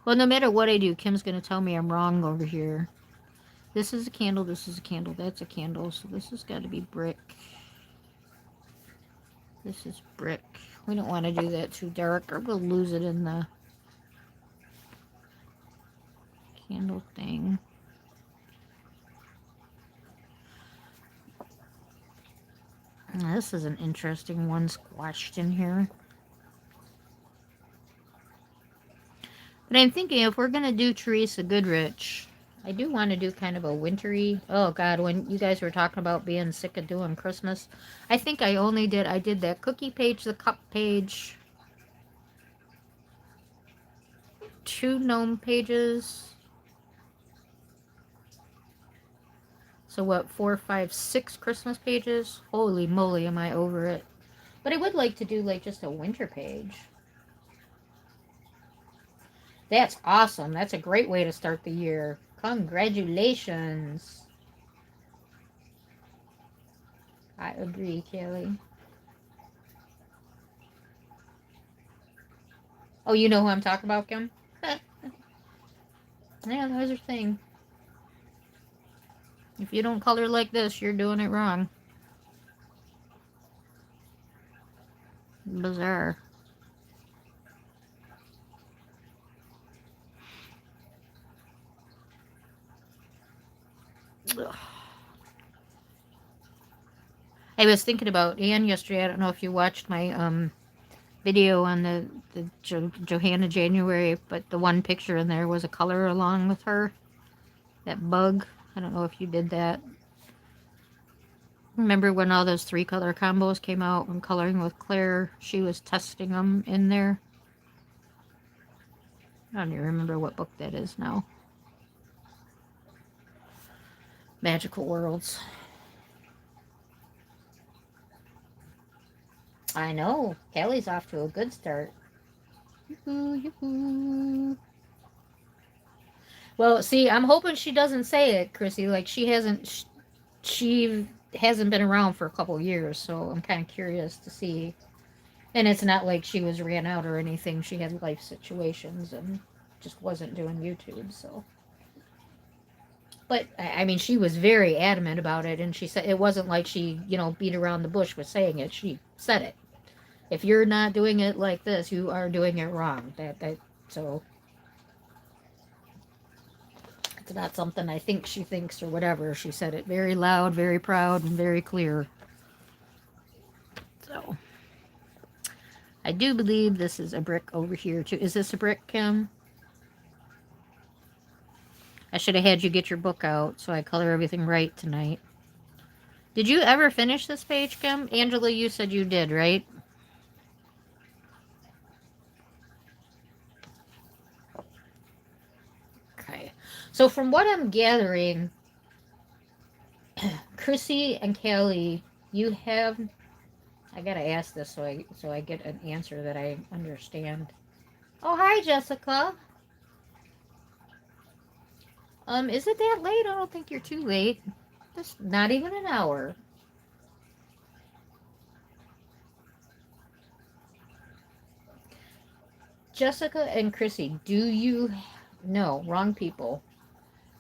Well, no matter what I do, Kim's going to tell me I'm wrong over here. This is a candle, this is a candle, that's a candle, so this has got to be brick. This is brick. We don't want to do that too dark or we'll lose it in the candle thing. This is an interesting one squashed in here. But I'm thinking if we're going to do Teresa Goodridge, I do want to do kind of a wintry. Oh God, when you guys were talking about being sick of doing Christmas, I think I did that cookie page, the cup page, 2 gnome pages. So what, 4, 5, 6 Christmas pages? Holy moly, am I over it. But I would like to do like just a winter page. That's awesome. That's a great way to start the year. Congratulations. I agree, Kelly. Oh, you know who I'm talking about, Kim? Yeah, that was her thing. If you don't color like this, you're doing it wrong. Bizarre. Ugh. I was thinking about Anne yesterday. I don't know if you watched my video on the Johanna January, but the one picture in there was a color along with her. That bug. I don't know if you did that. Remember when all those 3 color combos came out when Coloring with Claire? She was testing them in there. I don't even remember what book that is now. Magical Worlds. I know. Kelly's off to a good start. Well, see, I'm hoping she doesn't say it, Chrissy. Like she hasn't been around for a couple years, so I'm kind of curious to see. And it's not like she was ran out or anything. She had life situations and just wasn't doing YouTube, so. But, I mean, she was very adamant about it, and she said it wasn't like she, beat around the bush with saying it. She said it. If you're not doing it like this, you are doing it wrong. So it's not something I think she thinks or whatever. She said it very loud, very proud, and very clear. So I do believe this is a brick over here too. Is this a brick, Kim? I should have had you get your book out so I color everything right tonight. Did you ever finish this page, Kim? Angela, you said you did, right? Okay. So from what I'm gathering, Chrissy and Kelly, you have... I gotta ask this so I get an answer that I understand. Oh, hi, Jessica. Is it that late? I don't think you're too late. Just not even an hour. Jessica and Chrissy, do you... No, wrong people.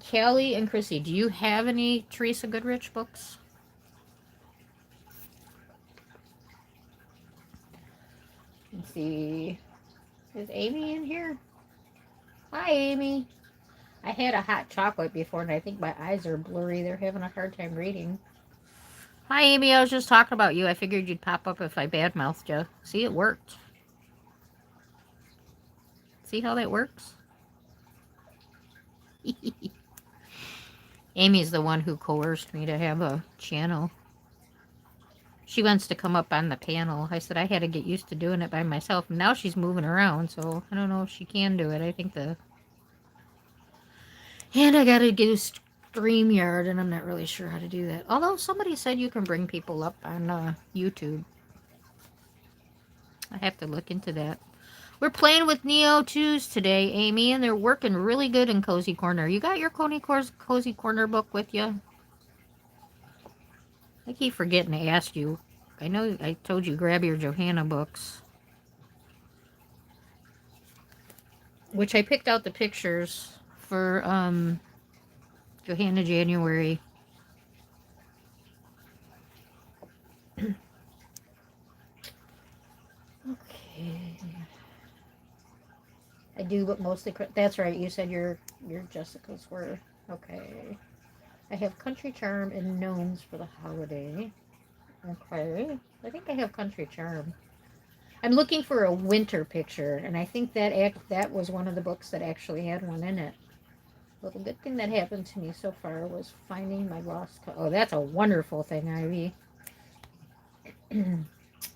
Kelly and Chrissy, do you have any Teresa Goodridge books? Let's see. Is Amy in here? Hi, Amy. I had a hot chocolate before, and I think my eyes are blurry. They're having a hard time reading. Hi, Amy. I was just talking about you. I figured you'd pop up if I badmouthed you. See, it worked. See how that works? Amy's the one who coerced me to have a channel. She wants to come up on the panel. I said I had to get used to doing it by myself. And now she's moving around, so I don't know if she can do it. I think And I gotta do StreamYard, and I'm not really sure how to do that. Although somebody said you can bring people up on YouTube. I have to look into that. We're playing with Neo 2's today, Amy, and they're working really good in Cozy Corner. You got your Cozy Corner book with you? I keep forgetting to ask you. I know I told you grab your Johanna books. Which I picked out the pictures for Johanna January. Okay. I do, but mostly... That's right, you said your Jessica's were... Okay. I have Country Charm and Gnomes for the holiday. Okay. I think I have Country Charm. I'm looking for a winter picture, and I think that was one of the books that actually had one in it. Well, the good thing that happened to me so far was finding my lost... Oh, that's a wonderful thing, Ivy.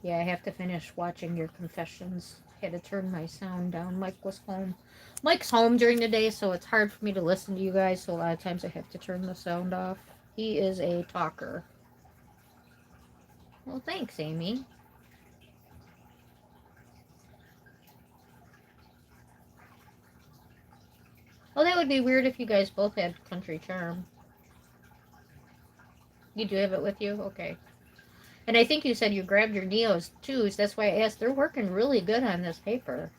Yeah, I have to finish watching your confessions. Had to turn my sound down. Mike was home. Mike's home during the day, so it's hard for me to listen to you guys, so a lot of times I have to turn the sound off. He is a talker. Well, thanks, Amy. Well, that would be weird if you guys both had Country Charm. You do have it with you? Okay. And I think you said you grabbed your Neos too, so that's why I asked. They're working really good on this paper.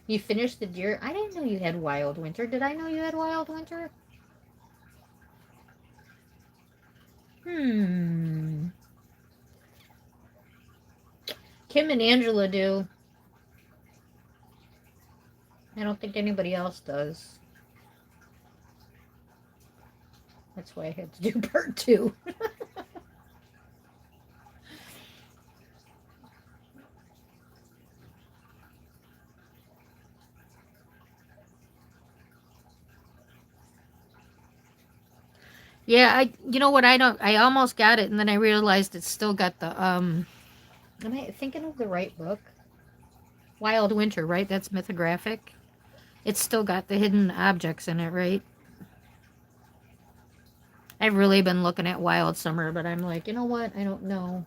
You finished the deer? I didn't know you had Wild Winter. Did I know you had Wild Winter? Kim and Angela do. I don't think anybody else does. That's why I had to do part 2. Yeah, you know what, I almost got it, and then I realized it's still got the, am I thinking of the right book? Wild Winter, right? That's mythographic. It's still got the hidden objects in it, right? I've really been looking at Wild Summer, but I'm like, you know what? I don't know.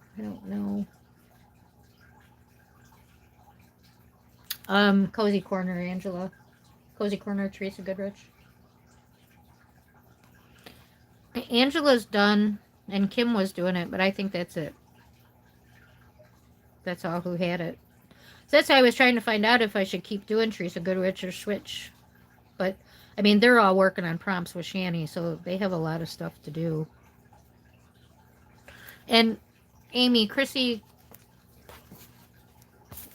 Cozy Corner, Angela. Cozy Corner, Teresa Goodridge. Angela's done, and Kim was doing it, but I think that's it. That's all who had it. So that's why I was trying to find out if I should keep doing Teresa Goodrich or switch. But, I mean, they're all working on prompts with Shani, so they have a lot of stuff to do. And Amy, Chrissy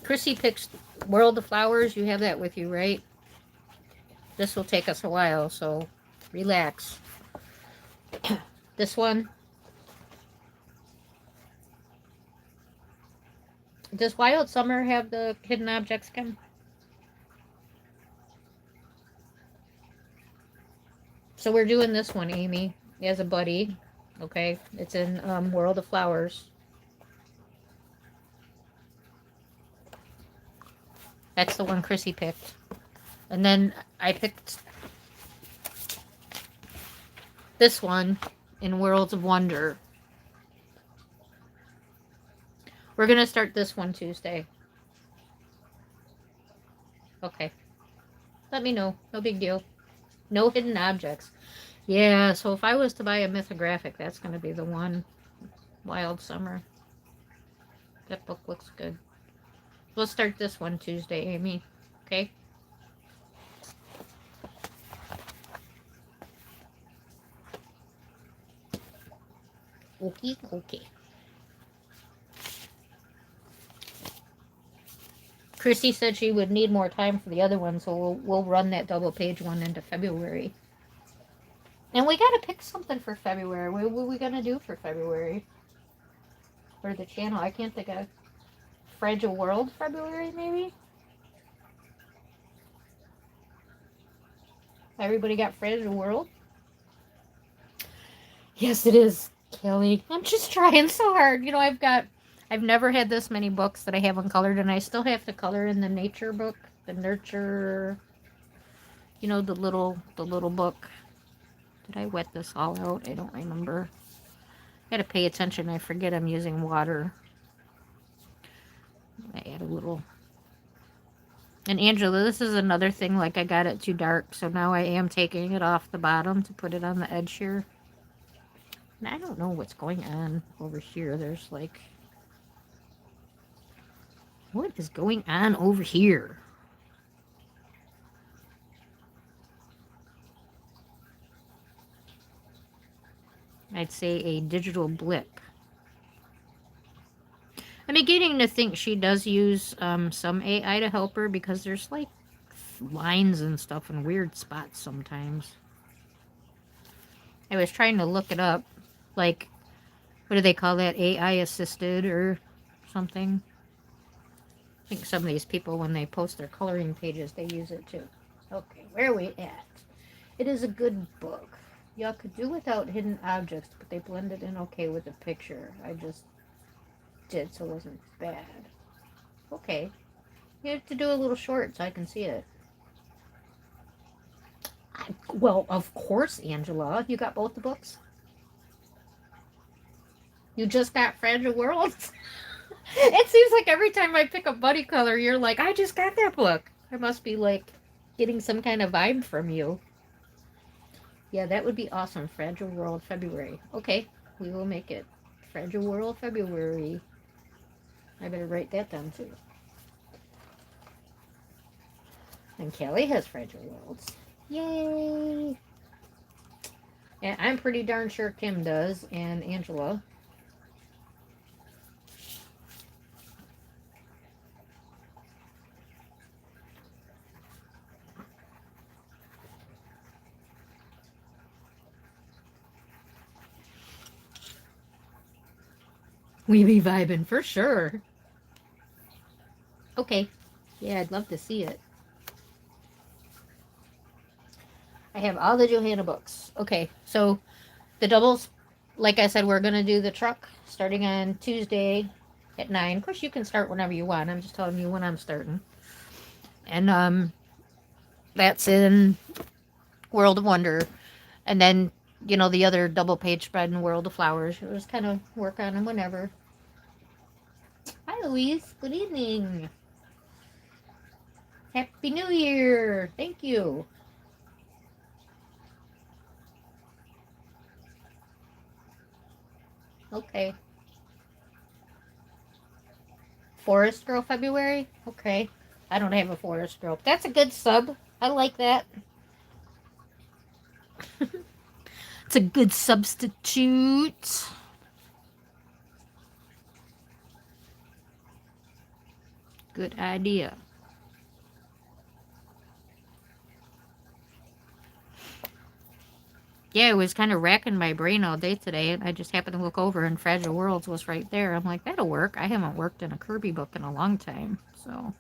picks World of Flowers. You have that with you, right? This will take us a while, so relax. This one. Does Wild Summer have the hidden objects, Kim? So we're doing this one, Amy, as a buddy. Okay, it's in World of Flowers. That's the one Chrissy picked. And then I picked this one in Worlds of Wonder. We're going to start this one Tuesday. Okay. Let me know. No big deal. No hidden objects. Yeah, so if I was to buy a mythographic, that's going to be the one. Wild Summer. That book looks good. We'll start this one Tuesday, Amy. Okay? Okay. Chrissy said she would need more time for the other one, so we'll run that double page one into February. And we gotta pick something for February. What are we gonna do for February? For the channel? I can't think of... Fragile World February, maybe? Everybody got Fragile World? Yes, it is, Kelly. I'm just trying so hard. You know, I've never had this many books that I haven't colored, and I still have to color in the nature book, the nurture, you know, the little book. Did I wet this all out? I don't remember. I gotta pay attention. I forget I'm using water. I add a little And Angela, this is another thing, like I got it too dark, so now I am taking it off the bottom to put it on the edge here. And I don't know what's going on over here. There's like, what is going on over here? I'd say a digital blip. I'm beginning to think she does use some AI to help her because there's like lines and stuff in weird spots sometimes. I was trying to look it up. Like, what do they call that? AI assisted or something? I think some of these people, when they post their coloring pages, they use it too. Okay, where are we at? It is a good book. Y'all could do without hidden objects, but they blended in okay with the picture. I just did, so it wasn't bad. Okay. You have to do a little short so I can see it. Well, of course, Angela. You got both the books? You just got Fragile Worlds? It seems like every time I pick a buddy color, you're like, I just got that book. I must be like getting some kind of vibe from you. Yeah, that would be awesome. Fragile World February. Okay, we will make it. Fragile World February. I better write that down too. And Kelly has Fragile Worlds. Yay! And I'm pretty darn sure Kim does, and Angela. We be vibing for sure. Okay. Yeah, I'd love to see it. I have all the Johanna books. Okay, so the doubles, like I said, we're going to do the truck starting on Tuesday at 9. Of course, you can start whenever you want. I'm just telling you when I'm starting. And that's in World of Wonder. And then, you know, the other double page spread in World of Flowers. We'll just kind of work on them whenever. Hi, Louise. Good evening. Happy New Year. Thank you. Okay. Forest Girl February? Okay. I don't have a Forest Girl. That's a good sub. I like that. It's a good substitute. Good idea. Yeah, it was kind of racking my brain all day today, and I just happened to look over, and Fragile Worlds was right there. I'm like, that'll work. I haven't worked in a Kirby book in a long time, so.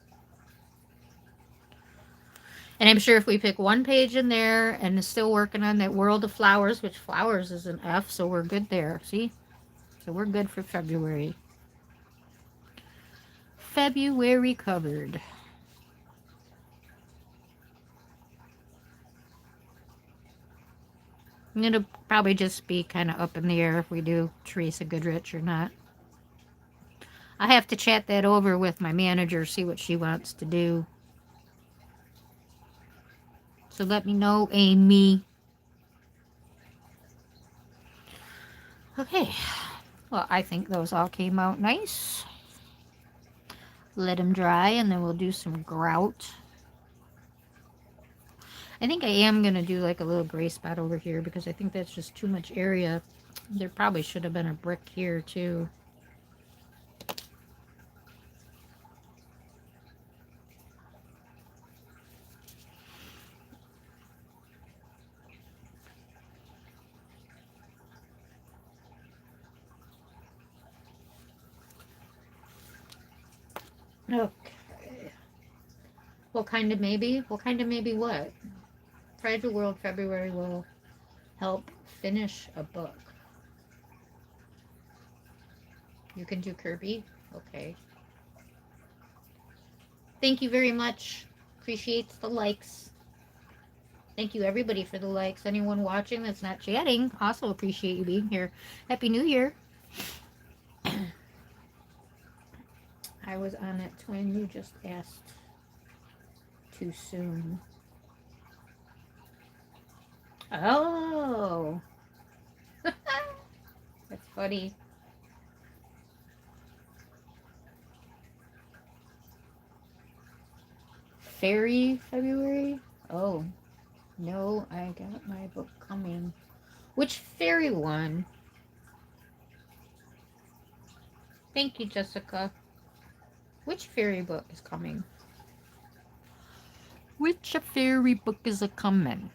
And I'm sure if we pick one page in there and is still working on that World of Flowers, which Flowers is an F, so we're good there. See? So we're good for February. February covered. It'll probably just be kind of up in the air if we do Teresa Goodridge or not. I have to chat that over with my manager, see what she wants to do. So let me know, Amy. Okay. Well, I think those all came out nice. Let them dry, and then we'll do some grout. I think I am going to do like a little gray spot over here because I think that's just too much area. There probably should have been a brick here, too. Okay. What kind of maybe? What kind of maybe what? Fragile World February will help finish a book. You can do Kirby? Okay. Thank you very much. Appreciate the likes. Thank you everybody for the likes. Anyone watching that's not chatting, also appreciate you being here. Happy New Year. I was on it when you just asked. too soon. Oh, that's funny. Fairy February? Oh, no, I got my book coming. Which fairy one? Thank you, Jessica. Which fairy book is coming? Which fairy book is a coming?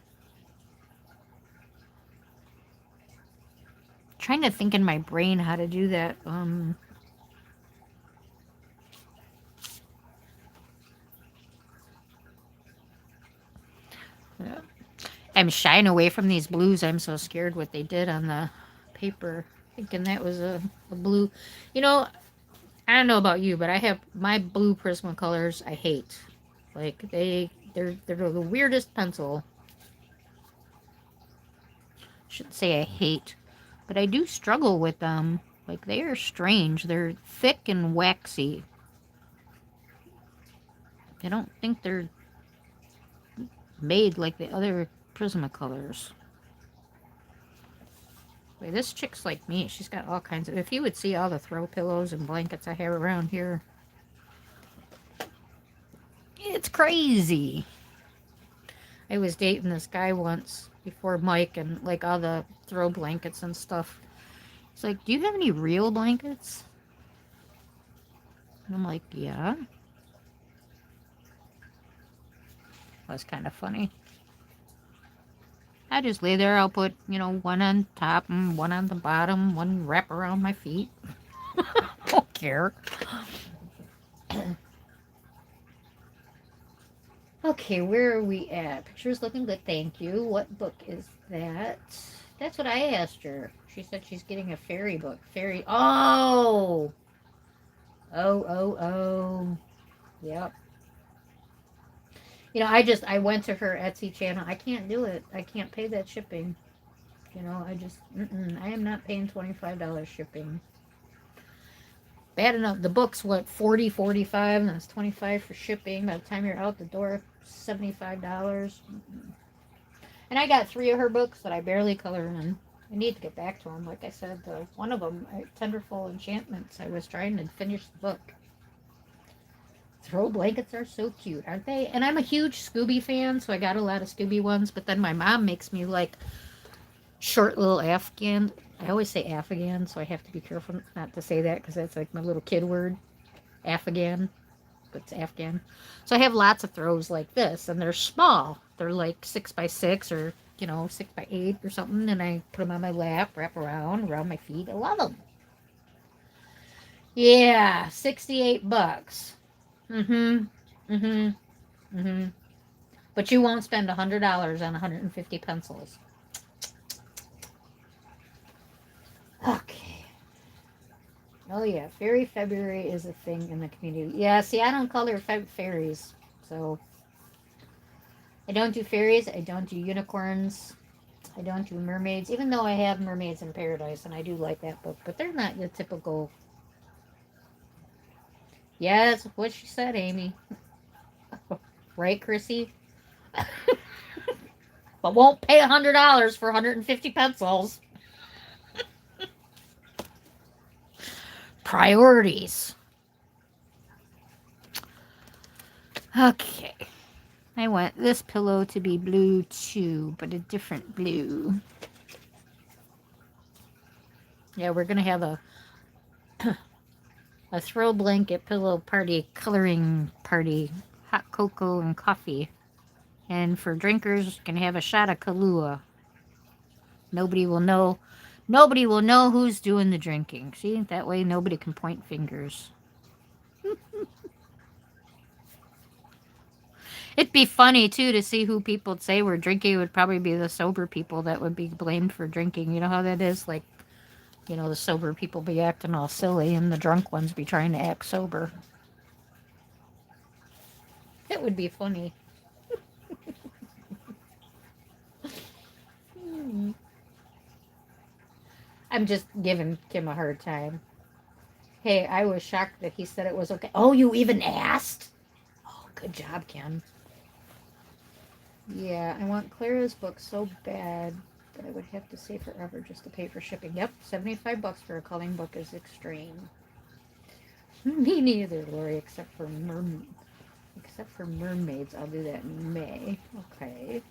Trying to think in my brain how to do that. Yeah. I'm shying away from these blues. I'm so scared what they did on the paper. Thinking that was a blue. You know, I don't know about you, but I have my blue Prismacolors I hate. Like they're the weirdest pencil. Shouldn't say I hate, but I do struggle with them. Like they are strange. They're thick and waxy. I don't think they're made like the other Prismacolors. Wait, this chick's like me. She's got all kinds of... If you would see all the throw pillows and blankets I have around here. It's crazy. I was dating this guy once before Mike, and like all the throw blankets and stuff. He's like, do you have any real blankets? And I'm like, yeah. That's kind of funny. I just lay there. I'll put, one on top and one on the bottom, one wrap around my feet. Don't care. Okay, where are we at? Picture's looking good, thank you. What book is that? That's what I asked her. She said she's getting a fairy book. Fairy... Oh! Oh. Yep. I went to her Etsy channel. I can't do it. I can't pay that shipping. I am not paying $25 shipping. Bad enough. The book's what, 40, 45, and that's 25 for shipping. By the time you're out the door, $75. And I got 3 of her books that I barely color in. I need to get back to them. Like I said, one of them, Tenderful Enchantments, I was trying to finish the book. Throw blankets are so cute, aren't they? And I'm a huge Scooby fan, so I got a lot of Scooby ones. But then my mom makes me like short little Afghan. I always say Afghan, so I have to be careful not to say that because that's like my little kid word. Afghan. But it's Afghan. So I have lots of throws like this, and they're small. They're like 6x6 or, 6x8 or something. And I put them on my lap, wrap around my feet. I love them. Yeah, $68. But you won't spend $100 on 150 pencils. Okay. Oh yeah, Fairy February is a thing in the community. Yeah, see, I don't color fairies, so I don't do fairies. I don't do unicorns. I don't do mermaids, even though I have Mermaids in Paradise, and I do like that book. But they're not your typical... Yeah, that's what she said, Amy. Right, Chrissy? But won't pay $100 for 150 pencils. Priorities. Okay. I want this pillow to be blue too, but a different blue. Yeah, we're going to have a throw blanket pillow party, coloring party, hot cocoa and coffee. And for drinkers, you can have a shot of Kahlua. Nobody will know who's doing the drinking. See, that way nobody can point fingers. It'd be funny, too, to see who people say were drinking. It would probably be the sober people that would be blamed for drinking. You know how that is? Like, the sober people be acting all silly and the drunk ones be trying to act sober. It would be funny. I'm just giving Kim a hard time. Hey, I was shocked that he said it was okay. Oh, you even asked? Oh, good job, Kim. Yeah, I want Clara's book so bad that I would have to save forever just to pay for shipping. Yep, 75 bucks for a coloring book is extreme. Me neither, Lori, except for mermaids. I'll do that in May. Okay.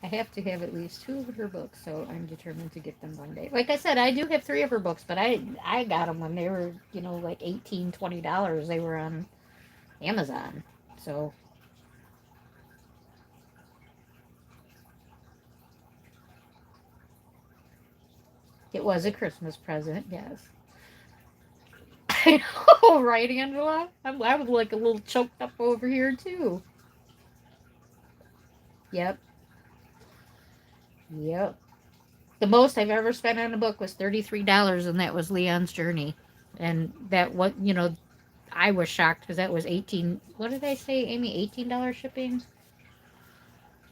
I have to have at least 2 of her books, so I'm determined to get them one day. Like I said, I do have 3 of her books, but I got them when they were, like $18, $20. They were on Amazon. So it was a Christmas present, yes. I know, right, Angela? I was like a little choked up over here, too. Yep, yep. The most I've ever spent on a book was $33, and that was Leon's Journey. And that, I was shocked because that was 18. What did I say, Amy? $18 shipping?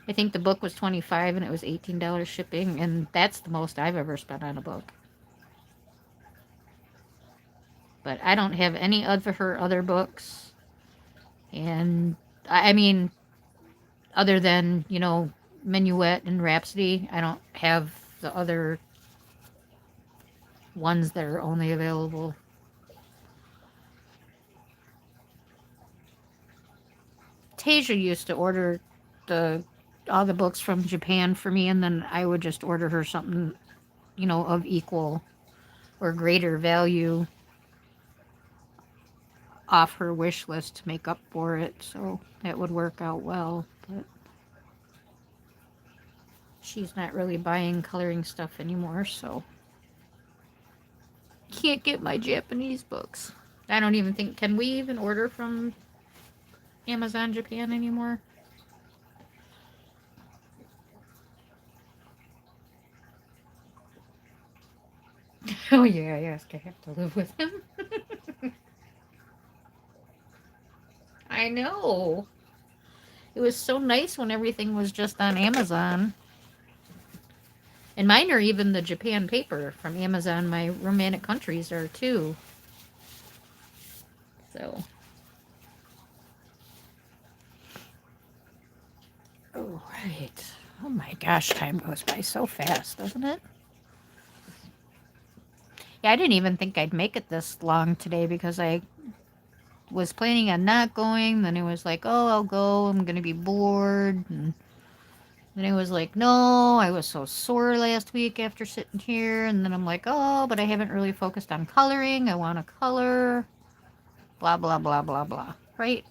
I think the book was 25 and it was $18 shipping, and that's the most I've ever spent on a book. But I don't have any of her other books. And I mean, other than, Minuet and Rhapsody, I don't have the other ones that are only available. Tasia used to order the all the books from Japan for me, and then I would just order her something, of equal or greater value off her wish list to make up for it. So that would work out well. But she's not really buying coloring stuff anymore, so can't get my Japanese books. I don't even think, can we even order from Amazon Japan anymore? Oh yeah, yes, I have to live with him. I know. It was so nice when everything was just on Amazon. And mine are even the Japan paper from Amazon. My romantic countries are too. So. Oh, right. Oh my gosh, time goes by so fast, doesn't it? Yeah, I didn't even think I'd make it this long today because I was planning on not going. Then it was like, oh, I'll go. I'm going to be bored. And then it was like, no, I was so sore last week after sitting here. And then I'm like, oh, but I haven't really focused on coloring. I want to color. Blah, blah, blah, blah, blah. Right?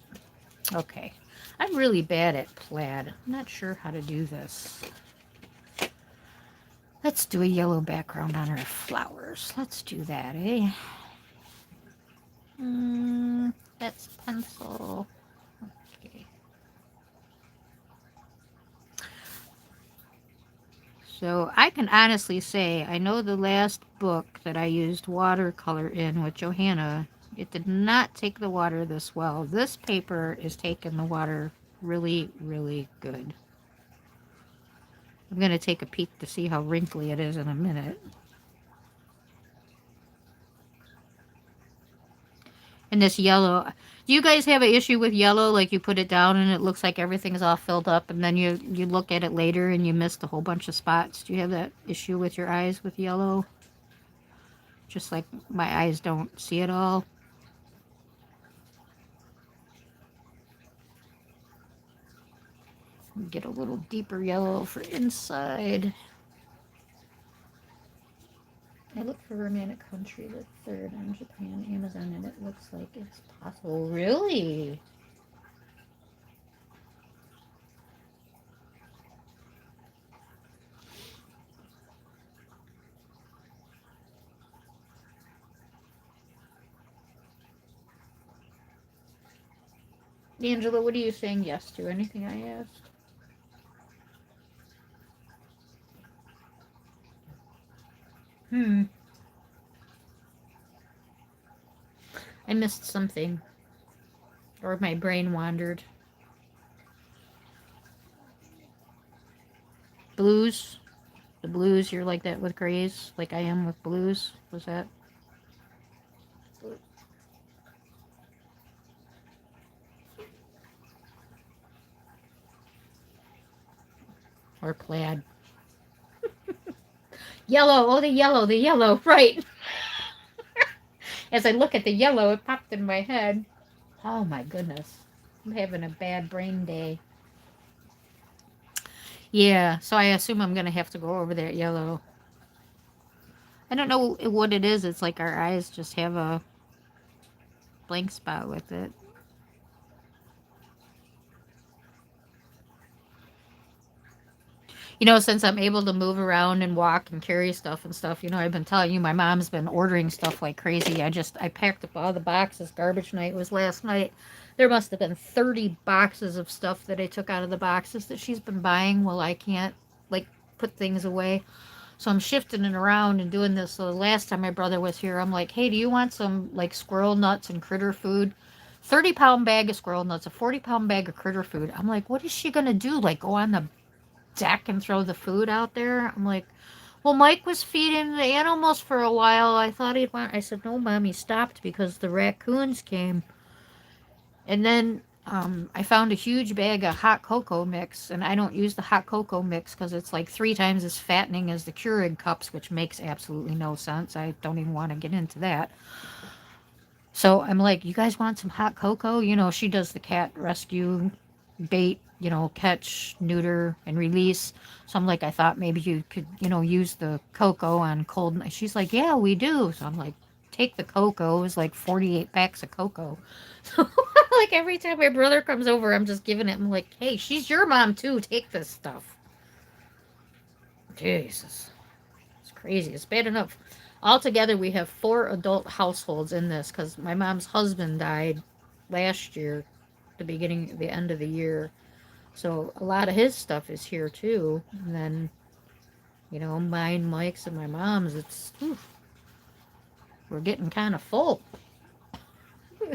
Okay. I'm really bad at plaid. I'm not sure how to do this. Let's do a yellow background on our flowers. Let's do that, eh? That's pencil. Okay. So I can honestly say I know the last book that I used watercolor in with Johanna, it did not take the water this well. This paper is taking the water really, really good. I'm going to take a peek to see how wrinkly it is in a minute. And this yellow, do you guys have an issue with yellow? Like you put it down and it looks like everything's all filled up, and then you look at it later and you missed a whole bunch of spots. Do you have that issue with your eyes with yellow? Just like my eyes don't see it all. Get a little deeper yellow for inside. I look for romantic country, the third on Japan, Amazon, and it looks like it's possible. Really? Angela, what are you saying yes to? Anything I asked? I missed something. Or my brain wandered. Blues? The blues, you're like that with grays? Like I am with blues? Was that? Or plaid. Yellow. Oh, the yellow. The yellow. Right. As I look at the yellow, it popped in my head. Oh, my goodness. I'm having a bad brain day. Yeah, so I assume I'm going to have to go over that yellow. I don't know what it is. It's like our eyes just have a blank spot with it. You know, since I'm able to move around and walk and carry stuff and stuff, you know, I've been telling you my mom's been ordering stuff like crazy. I packed up all the boxes. Garbage night was last night. There must have been 30 boxes of stuff that I took out of the boxes that she's been buying while I can't, like, put things away. So I'm shifting it around and doing this. So the last time my brother was here, I'm like, hey, do you want some, like, squirrel nuts and critter food? 30-pound bag of squirrel nuts, a 40-pound bag of critter food. I'm like, what is she going to do? Like, go on the deck and throw the food out there? I'm like, well, Mike was feeding the animals for a while. I thought he'd want. I said, no, Mom, he stopped because the raccoons came. And then I found a huge bag of hot cocoa mix, and I don't use the hot cocoa mix because it's like 3 times as fattening as the Keurig cups, which makes absolutely no sense. I don't even want to get into that. So I'm like, you guys want some hot cocoa? You know, she does the cat rescue bait, you know, catch, neuter, and release. So I'm like, I thought maybe you could, you know, use the cocoa on cold night. She's like, yeah, we do. So I'm like, take the cocoa. It was like 48 packs of cocoa. So like every time my brother comes over, I'm just giving it. I'm like, hey, she's your mom too. Take this stuff. Jesus. It's crazy. It's bad enough. Altogether, we have 4 adult households in this because my mom's husband died last year, the end of the year. So a lot of his stuff is here too. And then, you know, mine, Mike's, and my mom's. We're getting kind of full.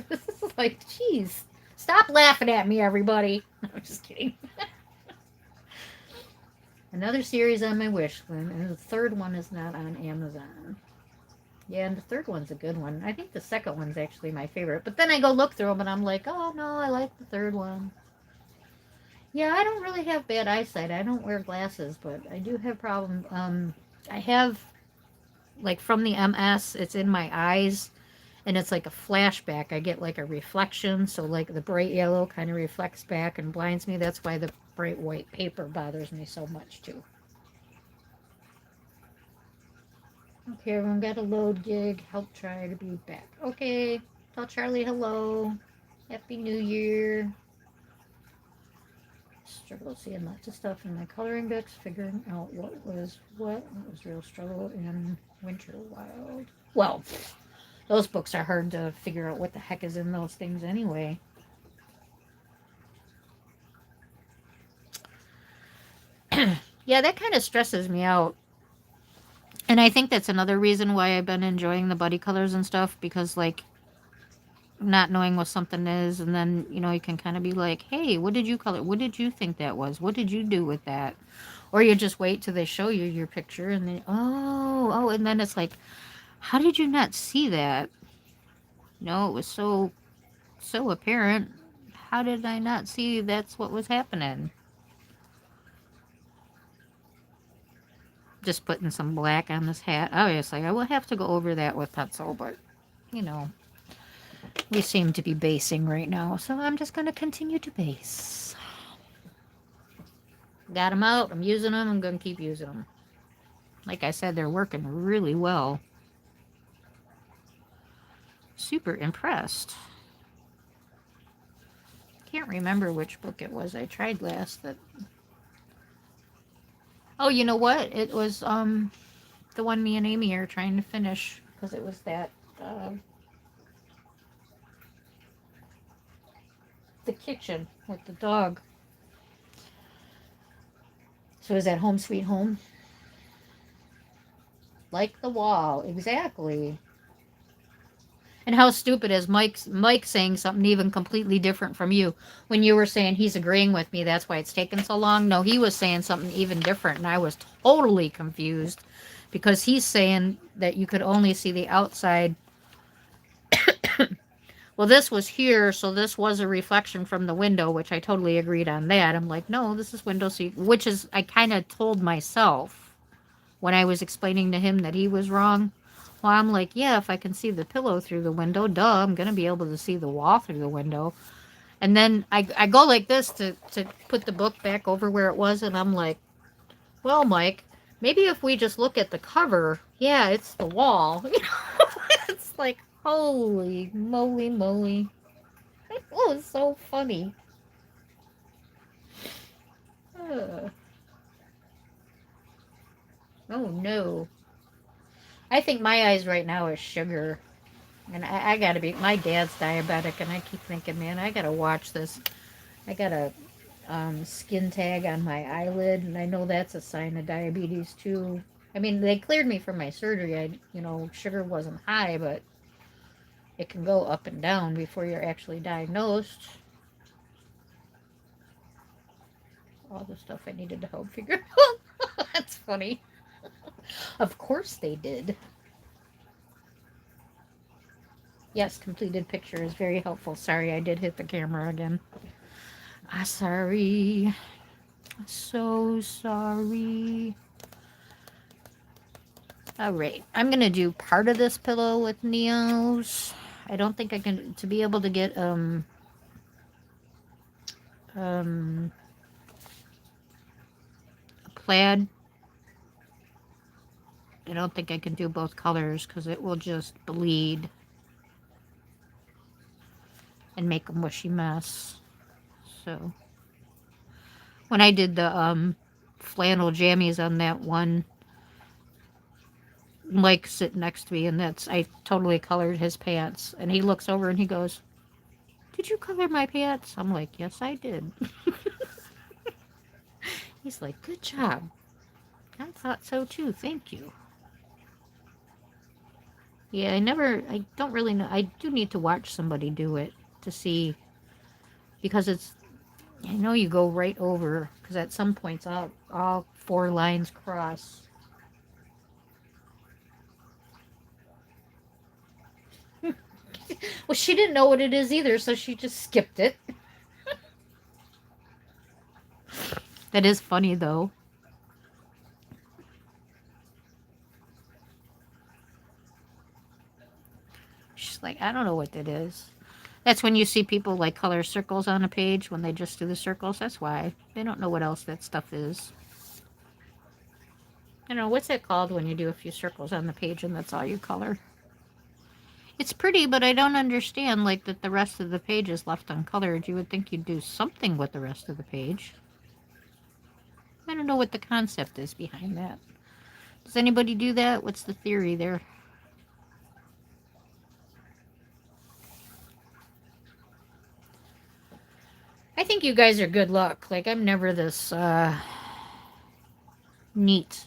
This is like, geez, stop laughing at me, everybody. No, I'm just kidding. Another series on my wish list, and the third one is not on Amazon. Yeah, and the third one's a good one. I think the second one's actually my favorite. But then I go look through them and I'm like, oh no, I like the third one. Yeah, I don't really have bad eyesight. I don't wear glasses, but I do have problems. I have, like, from the MS, it's in my eyes, and it's like a flashback. I get like a reflection, so like the bright yellow kind of reflects back and blinds me. That's why the bright white paper bothers me so much too. Okay, everyone got a load gig. Help try to be back. Okay, tell Charlie hello. Happy New Year. Struggle seeing lots of stuff in my coloring books, figuring out what was what. It was real struggle in Winter Wild. Well, those books are hard to figure out what the heck is in those things anyway. Yeah, that kind of stresses me out. And I think that's another reason why I've been enjoying the buddy colors and stuff, because, like, not knowing what something is, and then, you know, you can kind of be like, hey, what did you color? What did you think that was? What did you do with that? Or you just wait till they show you your picture, and then, oh, and then it's like, how did you not see that? No, it was so apparent. How did I not see that's what was happening? Just putting some black on this hat. Obviously, I will have to go over that with pencil, but, you know, we seem to be basing right now, so I'm just going to continue to base. Got them out. I'm using them. I'm going to keep using them. Like I said, they're working really well. Super impressed. Can't remember which book it was I tried last. Oh, you know what? It was the one me and Amy are trying to finish, because it was that the kitchen with the dog. So is that Home Sweet Home? Like the wall, exactly. And how stupid is Mike saying something even completely different from you? When you were saying he's agreeing with me, that's why it's taken so long. No, he was saying something even different, and I was totally confused, because he's saying that you could only see the outside Well, this was here, so this was a reflection from the window, which I totally agreed on that. I'm like, no, this is window seat, which is, I kind of told myself when I was explaining to him that he was wrong. Well, I'm like, yeah, if I can see the pillow through the window, duh, I'm going to be able to see the wall through the window. And then I go like this to put the book back over where it was, and I'm like, well, Mike, maybe if we just look at the cover, yeah, it's the wall. You know, it's like, holy moly moly. It was so funny. Uh, oh no. I think my eyes right now are sugar. And I gotta be, my dad's diabetic, and I keep thinking, man, I gotta watch this. I got a skin tag on my eyelid, and I know that's a sign of diabetes too. I mean, they cleared me from my surgery. Sugar wasn't high, but it can go up and down before you're actually diagnosed. All the stuff I needed to help figure out. That's funny. Of course they did. Yes, completed picture is very helpful. Sorry, I did hit the camera again. Sorry. So sorry. All right, I'm going to do part of this pillow with Neo's. I don't think I can, to be able to get, a plaid, I don't think I can do both colors because it will just bleed and make a mushy mess. So when I did the flannel jammies on that one, Mike sitting next to me, and I totally colored his pants, and he looks over and he goes, "Did you color my pants?" I'm like, "Yes, I did." He's like, "Good job." I thought so too. Thank you. Yeah, I don't really know. I do need to watch somebody do it to see, because I know you go right over, because at some points all four lines cross. Well, she didn't know what it is either, so she just skipped it. That is funny, though. She's like, I don't know what that is. That's when you see people like color circles on a page when they just do the circles. That's why. They don't know what else that stuff is. I don't know, what's it called when you do a few circles on the page and that's all you color? It's pretty, but I don't understand, like, that the rest of the page is left uncolored. You would think you'd do something with the rest of the page. I don't know what the concept is behind that. Does anybody do that? What's the theory there? I think you guys are good luck. Like, I'm never this neat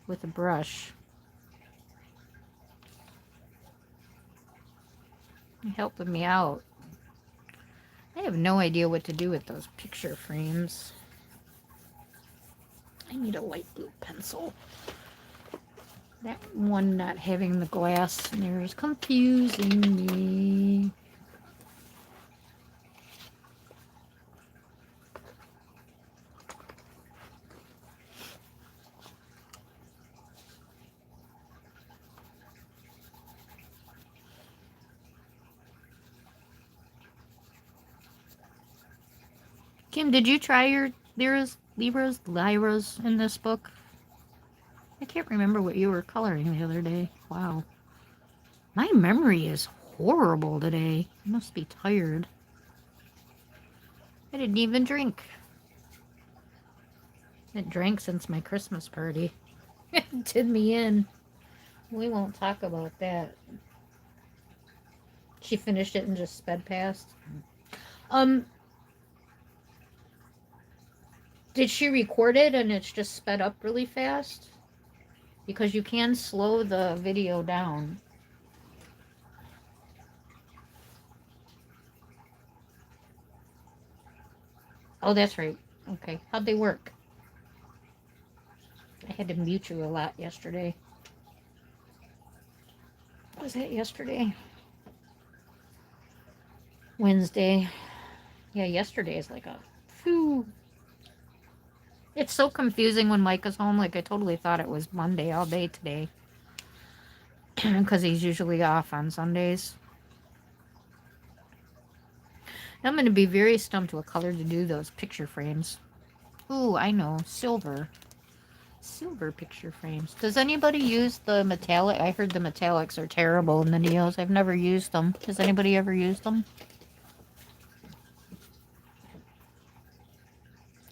with a brush. You're helping me out. I have no idea what to do with those picture frames. I need a light blue pencil. That one not having the glass in there is confusing me. Kim, did you try your Libras in this book? I can't remember what you were coloring the other day. Wow. My memory is horrible today. I must be tired. I didn't even drink. I haven't drank since my Christmas party. It did me in. We won't talk about that. She finished it and just sped past. Did she record it and it's just sped up really fast? Because you can slow the video down. Oh, that's right. Okay. How'd they work? I had to mute you a lot yesterday. Was that yesterday? Wednesday. Yeah, yesterday is like a phew. It's so confusing when Micah's home. Like, I totally thought it was Monday all day today. Because he's usually off on Sundays. I'm going to be very stumped what color to do those picture frames. Ooh, I know. Silver. Silver picture frames. Does anybody use the metallic? I heard the metallics are terrible in the Neos. I've never used them. Has anybody ever used them?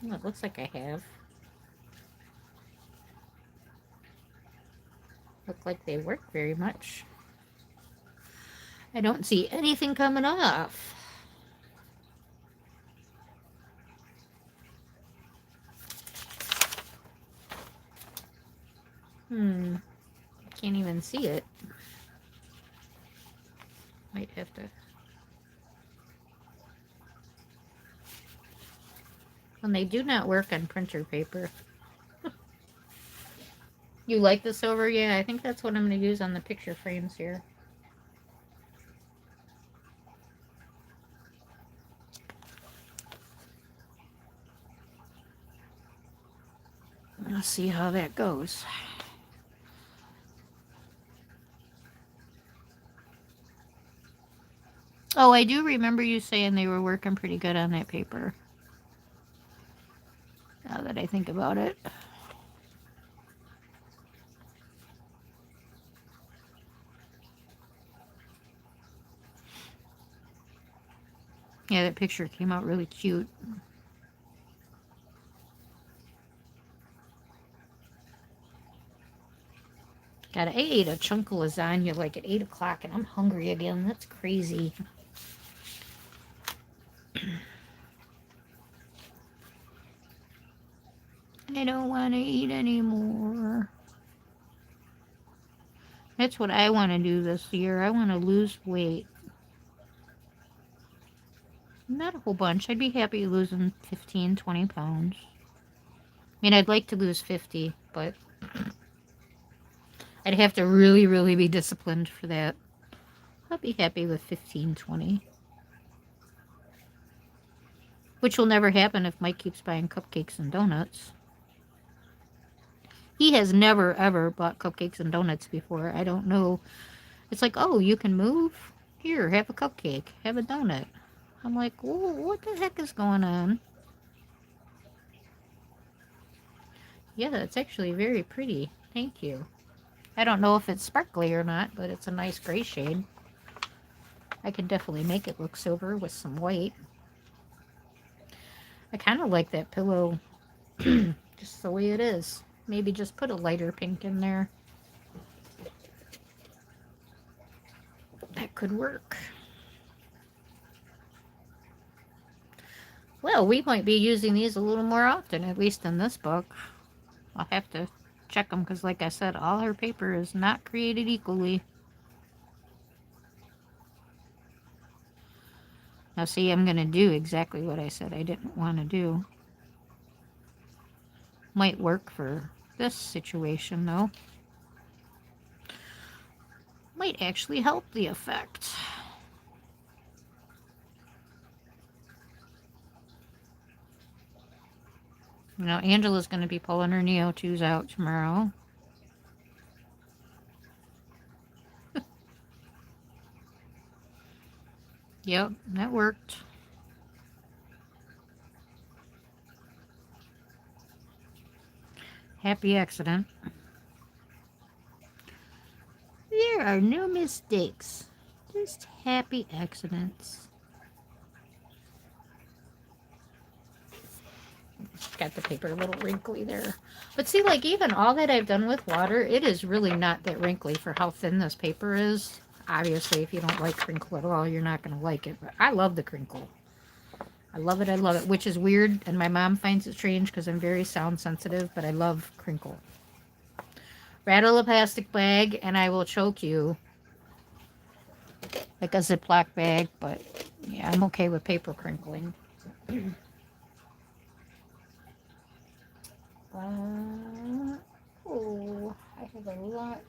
Oh, it looks like I have. Look like they work very much. I don't see anything coming off. I can't even see it. Might have to. And they do not work on printer paper. You like the silver? Yeah, I think that's what I'm going to use on the picture frames here. Let's see how that goes. Oh, I do remember you saying they were working pretty good on that paper. Now that I think about it. Yeah, that picture came out really cute. God, I ate a chunk of lasagna like at 8 o'clock and I'm hungry again. That's crazy. I don't want to eat anymore. That's what I want to do this year. I want to lose weight. Not a whole bunch. I'd be happy losing 15, 20 pounds. I mean, I'd like to lose 50, but I'd have to really, really be disciplined for that. I'd be happy with 15, 20. Which will never happen if Mike keeps buying cupcakes and donuts. He has never, ever bought cupcakes and donuts before. I don't know. It's like, oh, you can move? Here, have a cupcake. Have a donut. I'm like, whoa, what the heck is going on? Yeah, it's actually very pretty. Thank you. I don't know if it's sparkly or not, but it's a nice gray shade. I could definitely make it look silver with some white. I kind of like that pillow just the way it is. Maybe just put a lighter pink in there. That could work. Well, we might be using these a little more often, at least in this book. I'll have to check them because, like I said, all her paper is not created equally. Now, see, I'm going to do exactly what I said I didn't want to do. Might work for this situation, though. Might actually help the effect. You know, Angela's going to be pulling her Neo 2's out tomorrow. Yep, that worked. Happy accident. There are no mistakes, just happy accidents. Got the paper a little wrinkly there. But see, like, even all that I've done with water, it is really not that wrinkly for how thin this paper is. Obviously, if you don't like crinkle at all, you're not going to like it. But I love the crinkle. I love it, which is weird, and my mom finds it strange because I'm very sound sensitive, but I love crinkle. Rattle a plastic bag, and I will choke you. Like a Ziploc bag, but yeah, I'm okay with paper crinkling. Oh, I have a lot.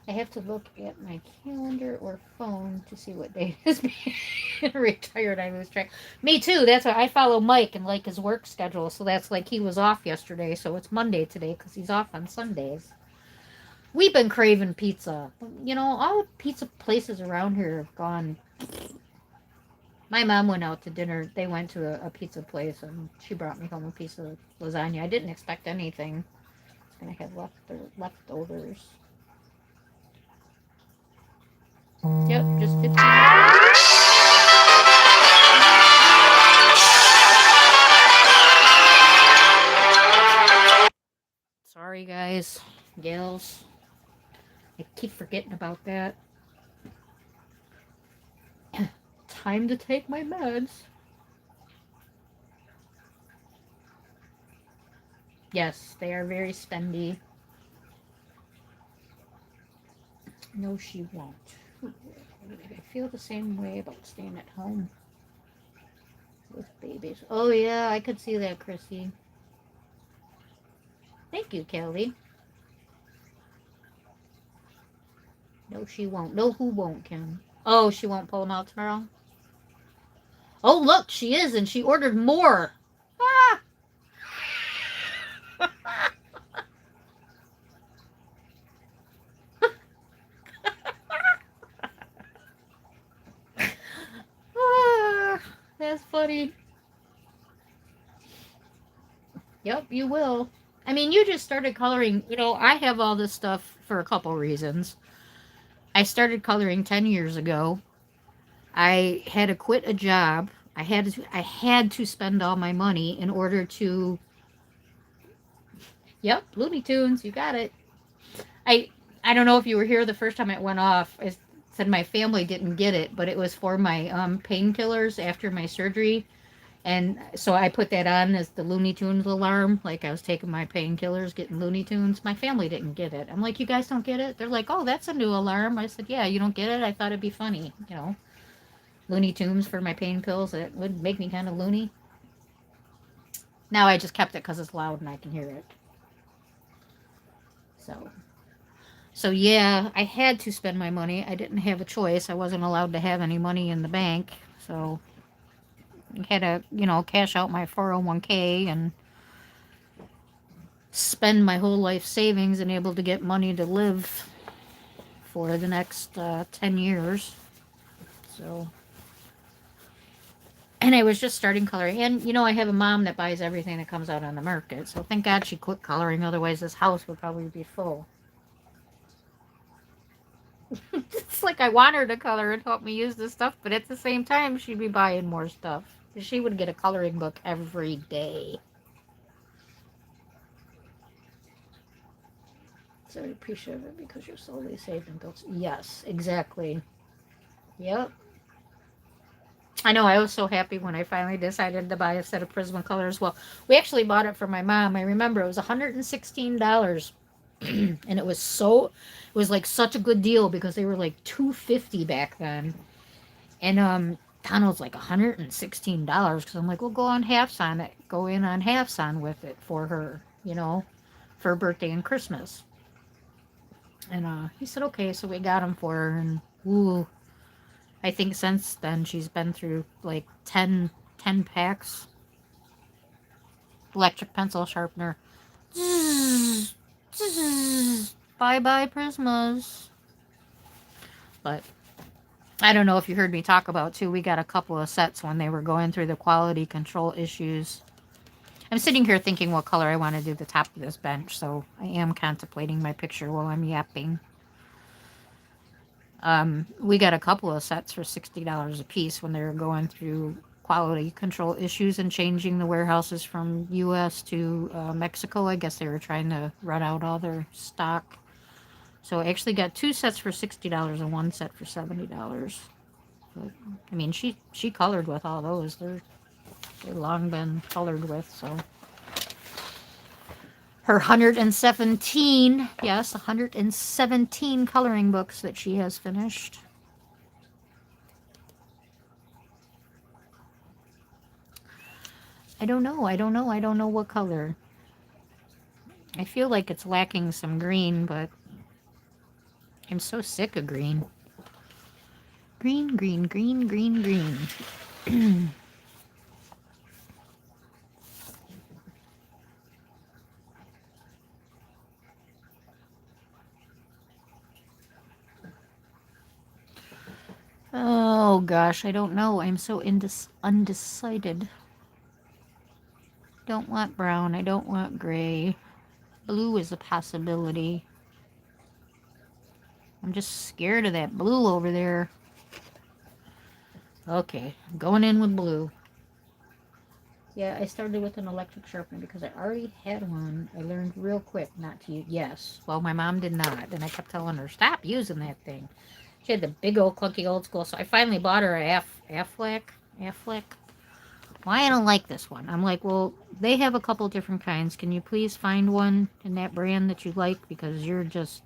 I have to look at my calendar or phone to see what day is being retired. I lose track. Me too. That's why I follow Mike and like his work schedule. So that's like he was off yesterday, so it's Monday today because he's off on Sundays. We've been craving pizza. You know, all the pizza places around here have gone. My mom went out to dinner. They went to a pizza place and she brought me home a piece of lasagna. I didn't expect anything. It's gonna have leftovers. Yep, just 15. Sorry, guys, gals. I keep forgetting about that. Time to take my meds. Yes, they are very spendy. No, she won't. I feel the same way about staying at home with babies. Oh, yeah, I could see that, Chrissy. Thank you, Kelly. No, she won't. No, who won't, Kim? Oh, she won't pull them out tomorrow? Oh, look, she is, and she ordered more. Ah! Ah, that's funny. Yep, you will. I mean, you just started coloring. You know, I have all this stuff for a couple reasons. I started coloring 10 years ago. I had to quit a job. I had to spend all my money in order to. Yep, Looney Tunes, you got it. I I don't know if you were here the first time it went off. I said my family didn't get it, but it was for my painkillers after my surgery. And so I put that on as the Looney Tunes alarm. Like I was taking my painkillers, getting Looney Tunes. My family didn't get it. I'm like, you guys don't get it? They're like, oh, that's a new alarm. I said, yeah, you don't get it? I thought it'd be funny, you know. Looney Tunes for my pain pills. It would make me kind of loony. Now I just kept it because it's loud and I can hear it. So, so yeah, I had to spend my money. I didn't have a choice. I wasn't allowed to have any money in the bank. So I had to, cash out my 401k and spend my whole life savings and able to get money to live for the next 10 years. So, and I was just starting coloring. And, I have a mom that buys everything that comes out on the market. So thank God she quit coloring. Otherwise, this house would probably be full. It's like I want her to color and help me use this stuff. But at the same time, she'd be buying more stuff. She would get a coloring book every day. So I appreciate it because you're slowly saving bills. Yes, exactly. Yep. I know. I was so happy when I finally decided to buy a set of Prismacolors. Well, we actually bought it for my mom. I remember it was $116, and it was like such a good deal because they were like $250 back then. And Donald's like $116 because I'm like, we'll go on halves on it, go in on halves on with it for her, for her birthday and Christmas. And he said okay, so we got them for her, and ooh, I think since then she's been through like 10 packs. Electric pencil sharpener. Zzz, zzz, bye bye Prismas. But I don't know if you heard me talk about too. We got a couple of sets when they were going through the quality control issues. I'm sitting here thinking what color I want to do the top of this bench, so I am contemplating my picture while I'm yapping. We got a couple of sets for $60 a piece when they were going through quality control issues and changing the warehouses from U.S. to Mexico. I guess they were trying to run out all their stock. So I actually got 2 sets for $60 and 1 set for $70. But, I mean, she colored with all those. They're long been colored with, so. Her 117, yes, 117 coloring books that she has finished. I don't know. I don't know what color. I feel like it's lacking some green, but I'm so sick of green. Green, green, green, green, green. Oh gosh, I don't know. I'm so undecided. Don't want brown. I don't want gray. Blue is a possibility. I'm just scared of that blue over there. Okay, going in with blue. Yeah, I started with an electric sharpener because I already had one. I learned real quick not to use. Yes, well, my mom did not, and I kept telling her, stop using that thing. She had the big old clunky old school, so I finally bought her a Affleck. Why I don't like this one? I'm like, well, they have a couple different kinds. Can you please find one in that brand that you like? Because you're just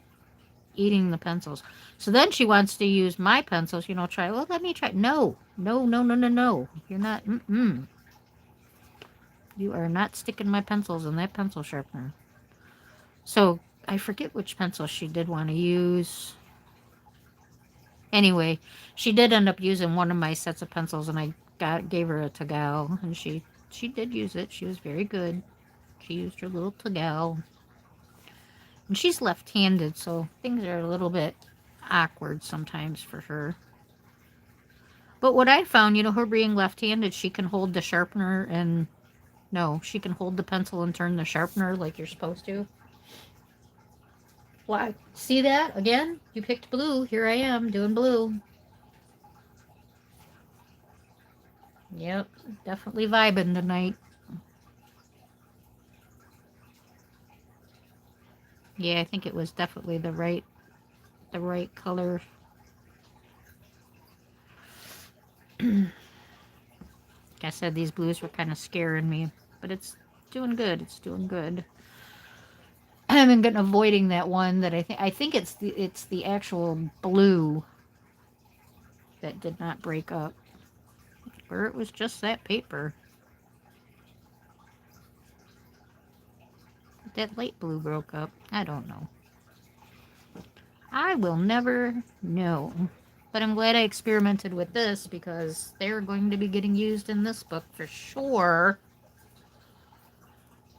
eating the pencils. So then she wants to use my pencils, try. Well, let me try. No, no, no, no, no, no. You're not. You are not sticking my pencils in that pencil sharpener. So I forget which pencil she did want to use. Anyway, she did end up using one of my sets of pencils, and I gave her a Tagal, and she did use it. She was very good. She used her little Tagal. And she's left-handed, so things are a little bit awkward sometimes for her. But what I found, her being left-handed, she can hold the sharpener and... No, she can hold the pencil and turn the sharpener like you're supposed to. Why? See that? Again? You picked blue. Here I am, doing blue. Yep, definitely vibing tonight. Yeah, I think it was definitely the right color. Like I said, these blues were kind of scaring me, but it's doing good. It's doing good. I've been avoiding that one that I think it's the actual blue that did not break up, or it was just that paper. That light blue broke up. I don't know. I will never know. But I'm glad I experimented with this because they're going to be getting used in this book for sure.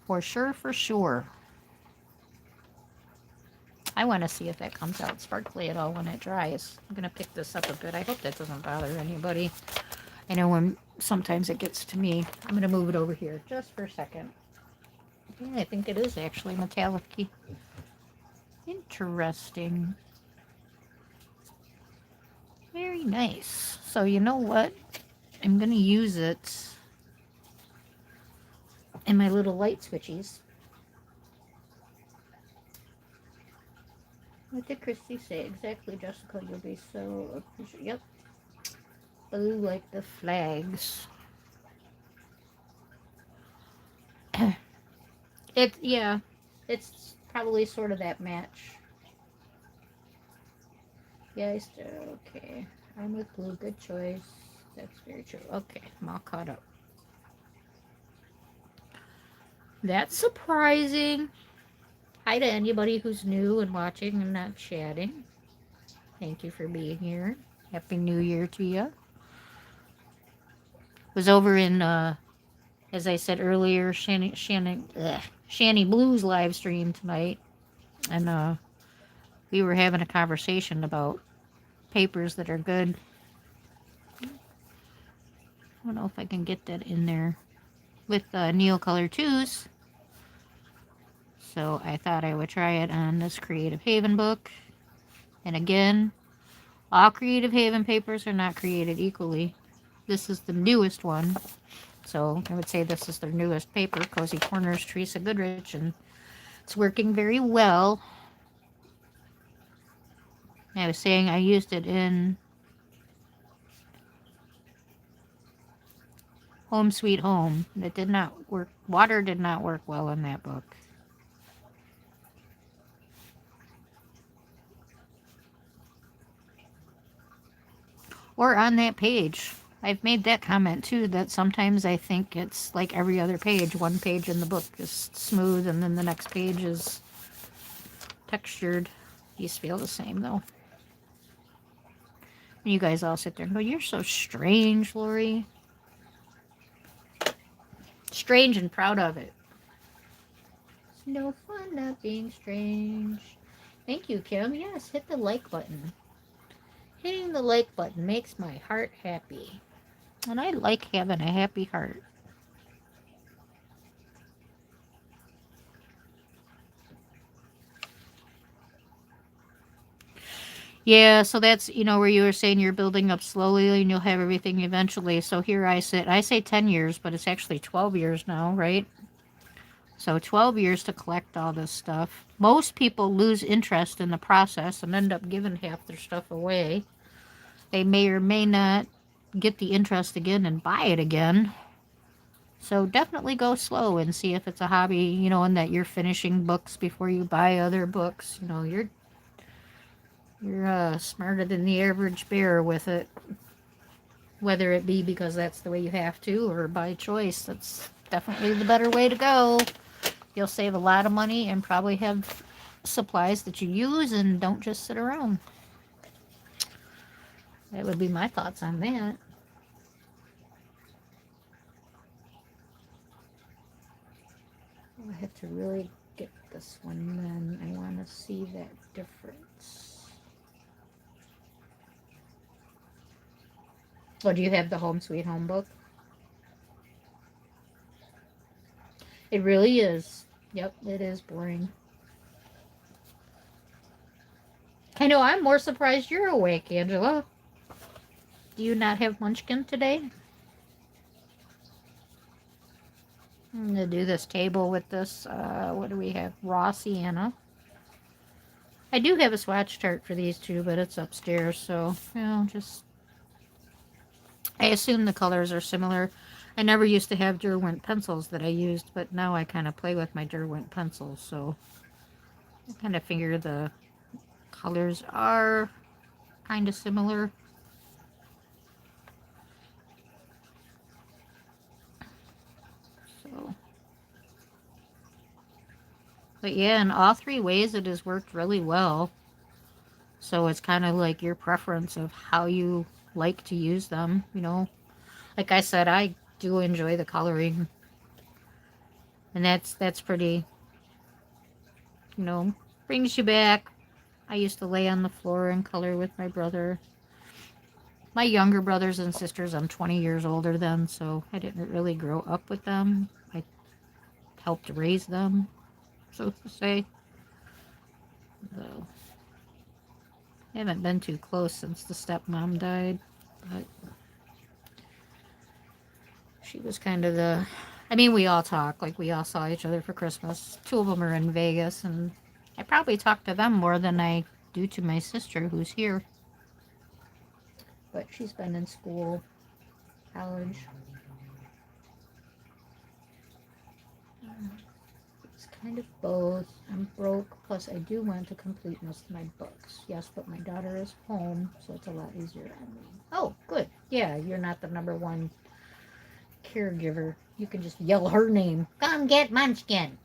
For sure, for sure. I want to see if that comes out sparkly at all when it dries. I'm going to pick this up a bit. I hope that doesn't bother anybody. I know when sometimes it gets to me. I'm going to move it over here just for a second. Yeah, I think it is actually metallic-y. Interesting. Very nice. So you know what? I'm going to use it in my little light switchies. What did Christy say? Exactly, Jessica. You'll be so appreciative. Yep. Blue like the flags. Yeah. It's probably sort of that match. Yeah, okay. I'm with blue. Good choice. That's very true. Okay, I'm all caught up. That's surprising. Hi to anybody who's new and watching and not chatting. Thank you for being here. Happy New Year to you. Was over in, as I said earlier, Shanny Blues live stream tonight. And we were having a conversation about papers that are good. I don't know if I can get that in there with Neocolor 2's. So I thought I would try it on this Creative Haven book. And again, all Creative Haven papers are not created equally. This is the newest one. So I would say this is their newest paper, Cozy Corners, Teresa Goodridge, and it's working very well. I was saying I used it in Home Sweet Home. It did not work. Water did not work well in that book. Or on that page. I've made that comment too, that sometimes I think it's like every other page. One page in the book is smooth and then the next page is textured. These feel the same, though. And you guys all sit there and go, you're so strange, Lori. Strange and proud of it. It's no fun not being strange. Thank you, Kim. Yes, hit the like button. Hitting the like button makes my heart happy. And I like having a happy heart. Yeah, so that's, where you were saying you're building up slowly and you'll have everything eventually. So here I sit. I say 10 years, but it's actually 12 years now, right? So 12 years to collect all this stuff. Most people lose interest in the process and end up giving half their stuff away. They may or may not get the interest again and buy it again. So definitely go slow and see if it's a hobby, and that you're finishing books before you buy other books. You're smarter than the average bear with it. Whether it be because that's the way you have to or by choice, that's definitely the better way to go. You'll save a lot of money and probably have supplies that you use and don't just sit around. That would be my thoughts on that. I have to really get this one then. I want to see that difference. Oh, do you have the Home Sweet Home book? It really is. Yep, it is boring. I know, I'm more surprised you're awake, Angela. Do you not have Munchkin today? I'm going to do this table with this, what do we have? Raw sienna. I do have a swatch chart for these two, but it's upstairs, so, I assume the colors are similar. I never used to have Derwent pencils that I used, but now I kind of play with my Derwent pencils, so I kind of figure the colors are kind of similar. So, but yeah, in all three ways it has worked really well. So it's kind of like your preference of how you like to use them, Like I said, I do enjoy the coloring. And that's pretty, brings you back. I used to lay on the floor and color with my brother. My younger brothers and sisters, I'm 20 years older than, so I didn't really grow up with them. I helped raise them, so to say. So, I haven't been too close since the stepmom died, but she was kind of we all talk, like we all saw each other for Christmas. Two of them are in Vegas, and I probably talk to them more than I do to my sister who's here. But she's been in school, college. It's kind of both. I'm broke, plus I do want to complete most of my books. Yes, but my daughter is home, so it's a lot easier on me. Oh, good. Yeah, you're not the number one caregiver. You can just yell her name. Come get Munchkin.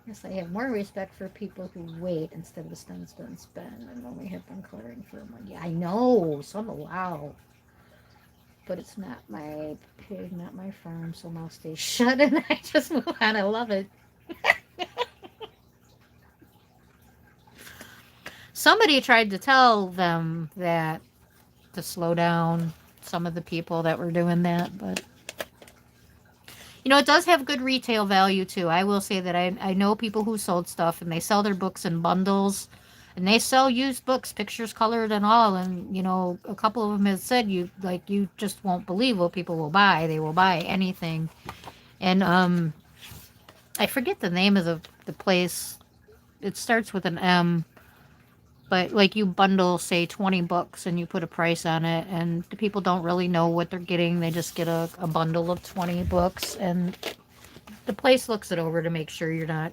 Yes, I have more respect for people who wait instead of spend and only have fun coloring for a month. Yeah, I know. Some allow. But it's not my pig, not my farm, so I'll stay shut and I just move on. I love it. Somebody tried to tell them that to slow down, some of the people that were doing that, but it does have good retail value too. I will say that I know people who sold stuff and they sell their books in bundles and they sell used books, pictures colored and all. And, a couple of them have said you just won't believe what people will buy. They will buy anything. And, I forget the name of the place. It starts with an M, but like you bundle, say 20 books and you put a price on it and the people don't really know what they're getting. They just get a bundle of 20 books and the place looks it over to make sure you're not,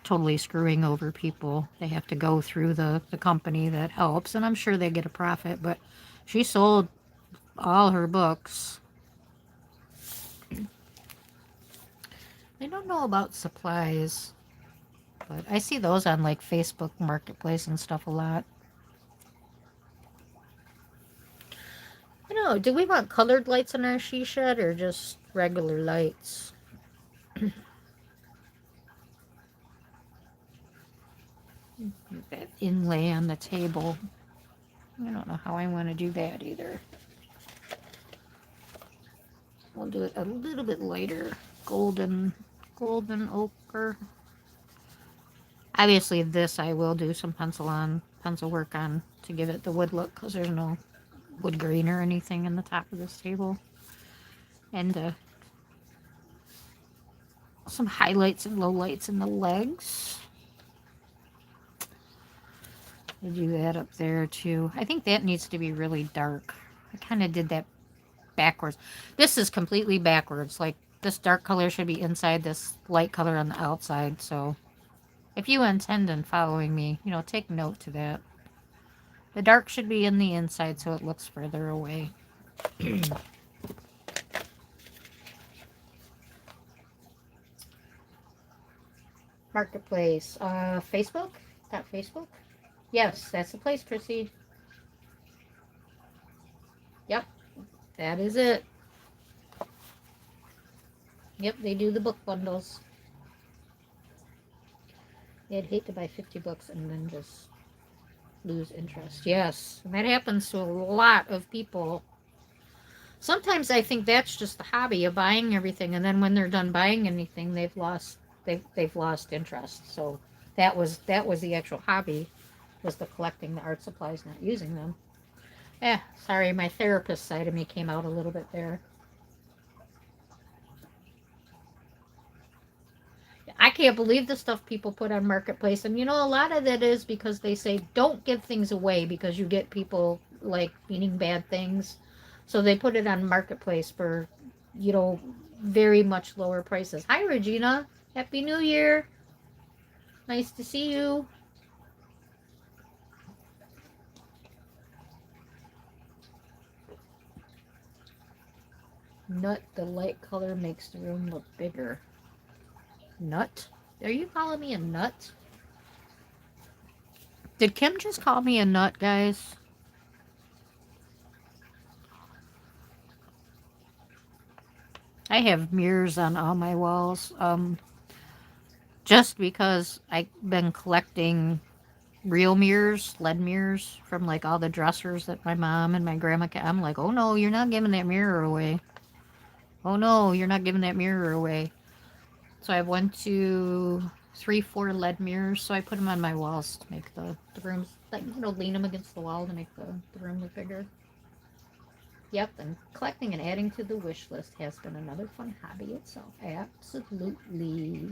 totally screwing over people. They have to go through the company that helps, and I'm sure they get a profit, but she sold all her books. I don't know about supplies. But I see those on like Facebook Marketplace and stuff a lot. I don't know, do we want colored lights in our she shed or just regular lights? That inlay on the table. I don't know how I want to do that either. We'll do it a little bit lighter. Golden ochre. Obviously this I will do some pencil work on to give it the wood look because there's no wood grain or anything in the top of this table. And some highlights and lowlights in the legs. I do that up there too. I think that needs to be really dark. I kind of did that backwards. This is completely backwards. Like this dark color should be inside, this light color on the outside. So if you intend on following me, you know, take note to that. The dark should be in the inside so it looks further away. Marketplace. Facebook? That Facebook? Yes, that's the place, Chrissy. Yep, that is it. Yep, they do the book bundles. I'd hate to buy 50 books and then just lose interest. Yes, and that happens to a lot of people. Sometimes I think that's just the hobby of buying everything, and then when they're done buying anything, they've lost interest. So that was the actual hobby, was the collecting the art supplies, not using them. Sorry, my therapist side of me came out a little bit there. I can't believe the stuff people put on Marketplace. And you know, a lot of that is because they say don't give things away because you get people like meaning bad things. So they put it on Marketplace for, you know, very much lower prices. Hi, Regina. Happy New Year. Nice to see you. Nut, the light color makes the room look bigger. Nut? Are you calling me a nut? Did Kim just call me a nut, guys? I have mirrors on all my walls. Just because I've been collecting real mirrors, LED mirrors, from like all the dressers that my mom and my grandma got. I'm like, oh no, you're not giving that mirror away. Oh no, you're not giving that mirror away. So I have 1, 2, 3, 4 LED mirrors. So I put them on my walls to make the rooms, like, you know, lean them against the wall to make the room look bigger. Yep, and collecting and adding to the wish list has been another fun hobby itself. Absolutely.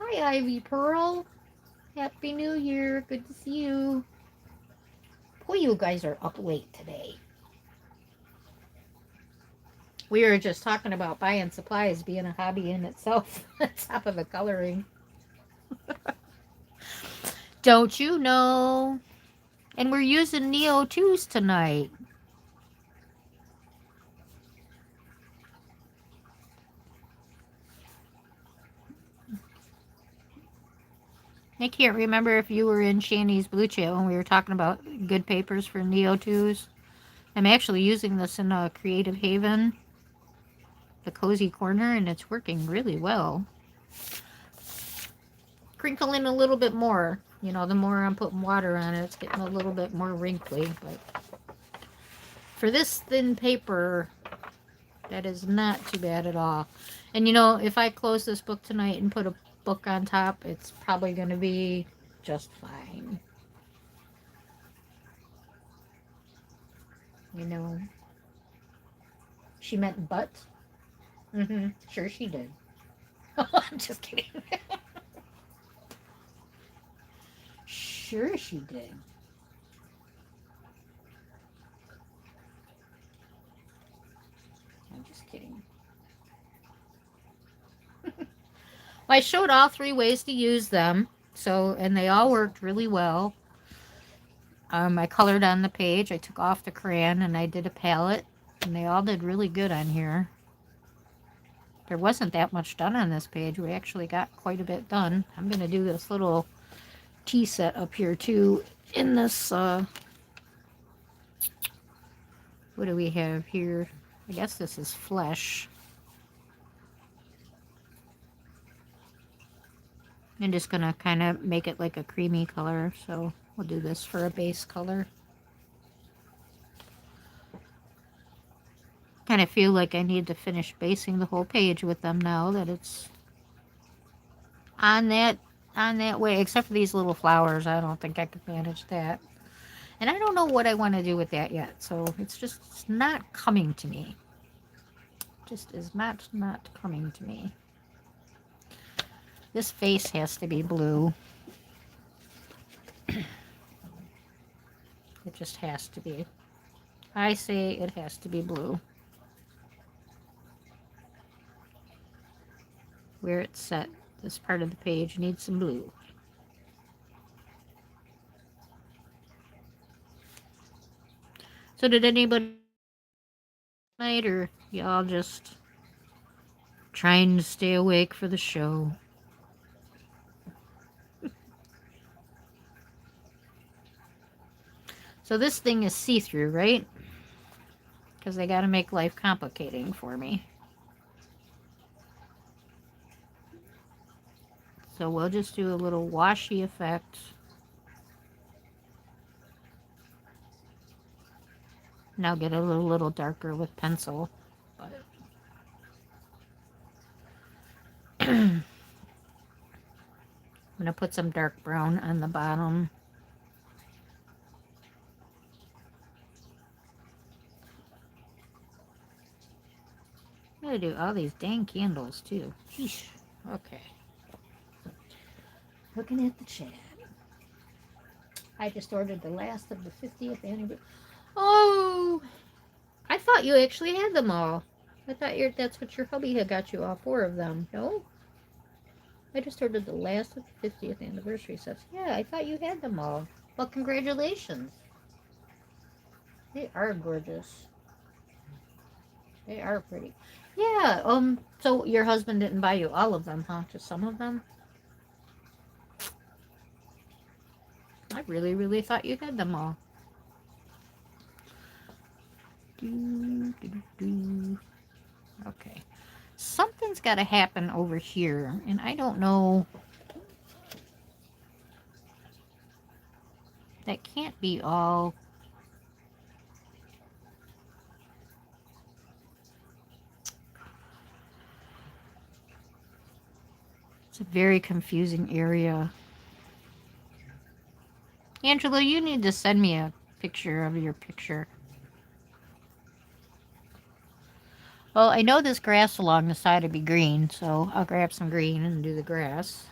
Hi, Ivy Pearl. Happy New Year. Good to see you. Boy, you guys are up late today. We were just talking about buying supplies being a hobby in itself on top of the coloring. Don't you know? And we're using Neo 2's tonight. I can't remember if you were in Shani's Blue Chat when we were talking about good papers for Neo 2's. I'm actually using this in a Creative Haven, the Cozy Corner, and it's working really well. Crinkle in a little bit more. You know, the more I'm putting water on it, it's getting a little bit more wrinkly. But for this thin paper, that is not too bad at all. And you know, if I close this book tonight and put a book on top, it's probably going to be just fine. You know, she meant butt. Sure she did. I'm just kidding. Sure she did. I'm just kidding. Well, I showed all 3 ways to use them. So, and they all worked really well. I colored on the page. I took off the crayon and I did a palette. And they all did really good on here. there wasn't that much done on this page. We actually got quite a bit done. I'm going to do this little tea set up here too in this, what do we have here? I guess this is flesh. I'm just going to kind of make it like a creamy color, so we'll do this for a base color. Kind of feel like I need to finish basing the whole page with them now that it's on that way, except for these little flowers. I don't think I could manage that. And I don't know what I want to do with that yet, so it's not coming to me. Just is not coming to me. This face has to be blue. It just has to be. I say it has to be blue. Where it's set, this part of the page needs some blue. So did anybody night, or y'all just trying to stay awake for the show? So this thing is see-through, right? Because they got to make life complicating for me. So we'll just do a little washy effect. Now get a little darker with pencil. But I'm going to put some dark brown on the bottom. I'm going to do all these dang candles too. Sheesh. Okay. Looking at the chat. I just ordered the last of the 50th anniversary. Oh! I thought you actually had them all. I thought that's what your hubby had got you, all 4 of them. No? I just ordered the last of the 50th anniversary sets. Yeah, I thought you had them all. Well, congratulations. They are gorgeous. They are pretty. Yeah, so your husband didn't buy you all of them, huh? Just some of them? I really, really thought you had them all. Okay. Something's got to happen over here, and I don't know. That can't be all. It's a very confusing area. Angela, you need to send me a picture of your picture. Well, I know this grass along the side would be green, so I'll grab some green and do the grass.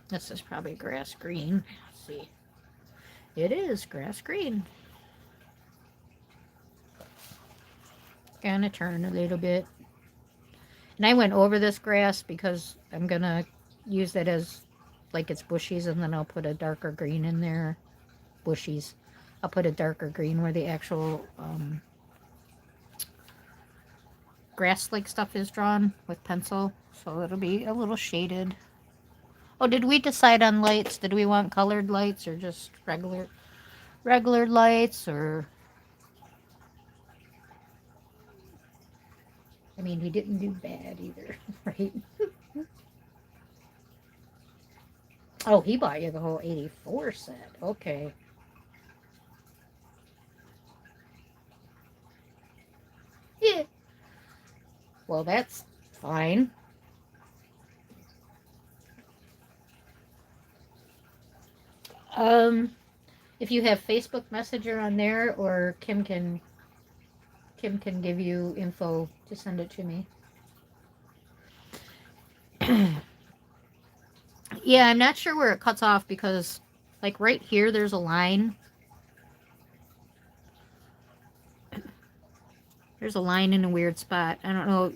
This is probably grass green. Let's see. It is grass green. Gonna turn a little bit. And I went over this grass because I'm gonna use that as like it's bushies, and then I'll put a darker green in there. Bushies. I'll put a darker green where the actual grass-like stuff is drawn with pencil, so it'll be a little shaded. Oh, did we decide on lights? Did we want colored lights or just regular lights? Or I mean, we didn't do bad either, right? Oh, he bought you the whole 84 set. Okay. Yeah. Well, that's fine. If you have Facebook Messenger on there, or Kim can give you info to send it to me. Yeah, I'm not sure where it cuts off because, like, right here, there's a line. There's a line in a weird spot. I don't know.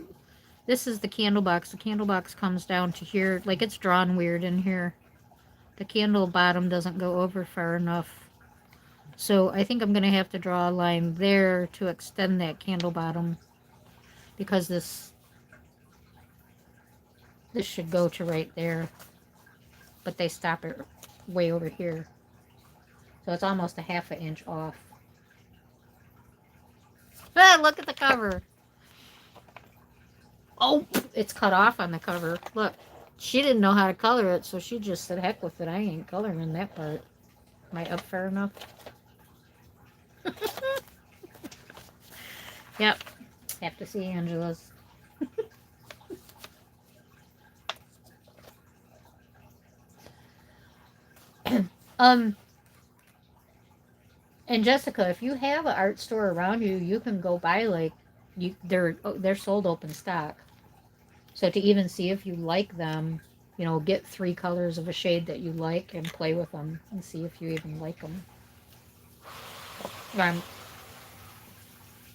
This is the candle box. The candle box comes down to here. Like, it's drawn weird in here. The candle bottom doesn't go over far enough. So I think I'm going to have to draw a line there to extend that candle bottom, because this should go to right there, but they stop it way over here. So it's almost a half an inch off. Ah, look at the cover. Oh, it's cut off on the cover. Look, she didn't know how to color it, so she just said, heck with it. I ain't coloring that part. Am I up fair enough? Yep. Have to see Angela's. And Jessica, if you have an art store around you, you can go buy they're sold open stock. So to even see if you like them, get 3 colors of a shade that you like and play with them and see if you even like them.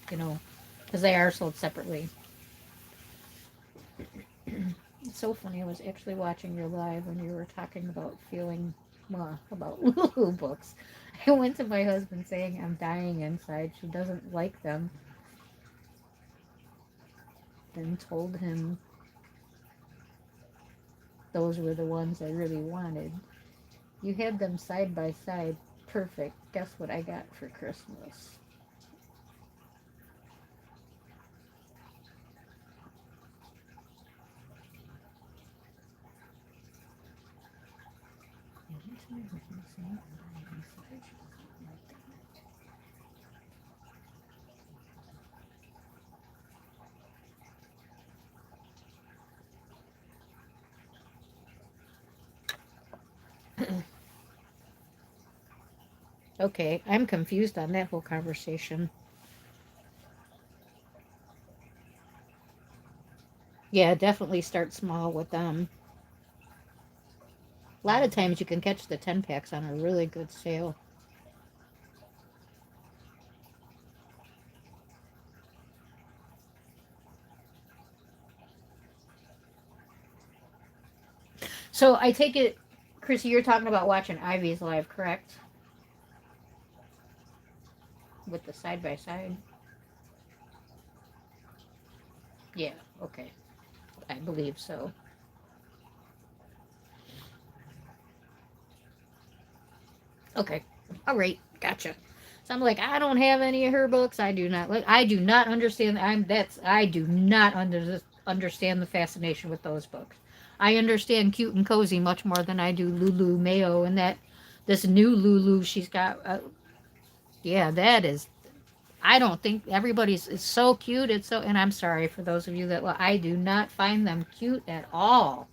Because they are sold separately. It's so funny. I was actually watching your live when you were talking about feeling about Lulu books. I went to my husband saying I'm dying inside. She doesn't like them. Then told him those were the ones I really wanted. You had them side by side. Perfect. Guess what I got for Christmas? Okay, I'm confused on that whole conversation. Yeah, definitely start small with them. A lot of times you can catch the 10 packs on a really good sale. So I take it, Chrissy, you're talking about watching Ivy's live, correct? With the side by side. Yeah, okay. I believe so. Okay. All right. Gotcha. So I'm like, I don't have any of her books. I do not like. I do not understand. I do not understand the fascination with those books. I understand Cute and Cozy much more than I do Lulu Mayo, and that this new Lulu she's got. Yeah, that is. I don't think everybody's is so cute. It's so, and I'm sorry for those of you that I do not find them cute at all.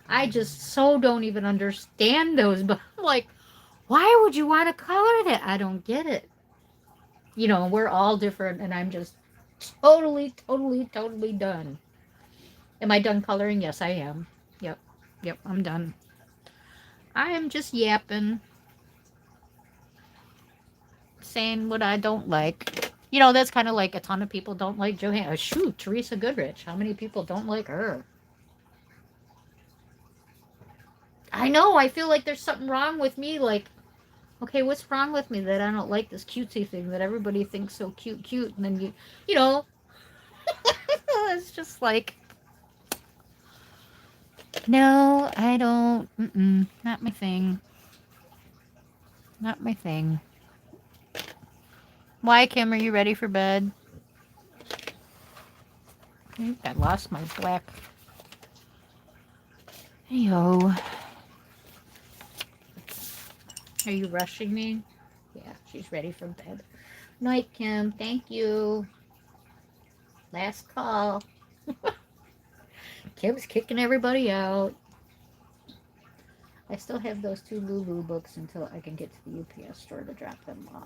I just so don't even understand those. But like, why would you want to color that? I don't get it. We're all different, and I'm just totally, totally, totally done. Am I done coloring? Yes, I am. Yep. Yep, I'm done. I am just yapping, saying what I don't like. That's kind of like a ton of people don't like Johanna. Shoot, Teresa Goodridge. How many people don't like her? I know. I feel like there's something wrong with me. Like, okay, what's wrong with me that I don't like this cutesy thing that everybody thinks so cute, cute, and then you know, it's just like, no, I don't. Not my thing. Not my thing. Why, Kim? Are you ready for bed? I lost my black. Yo. Are you rushing me? Yeah, she's ready for bed. Night, Kim. Thank you. Last call. Kim's kicking everybody out. I still have those 2 Lulu books until I can get to the UPS store to drop them off.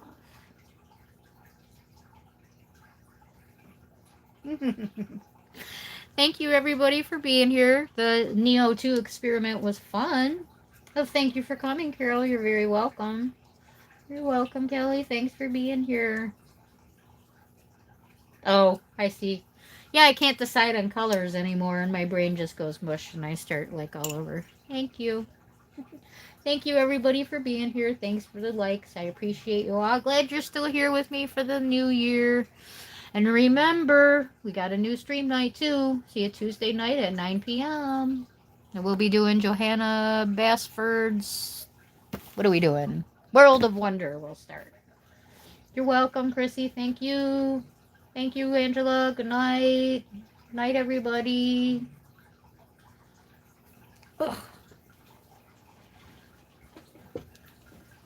Thank you, everybody, for being here. The Neo 2 experiment was fun. Oh, thank you for coming, Carol. You're very welcome. You're welcome, Kelly. Thanks for being here. Oh, I see. Yeah, I can't decide on colors anymore, and my brain just goes mush, and I start like all over. Thank you. Thank you, everybody, for being here. Thanks for the likes. I appreciate you all. Glad you're still here with me for the new year. And remember, we got a new stream night, too. See you Tuesday night at 9 p.m. And we'll be doing Johanna Basford's... What are we doing? World of Wonder we'll start. You're welcome, Chrissy. Thank you. Thank you, Angela. Good night. Good night, everybody. Ugh.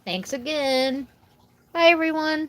Thanks again. Bye, everyone.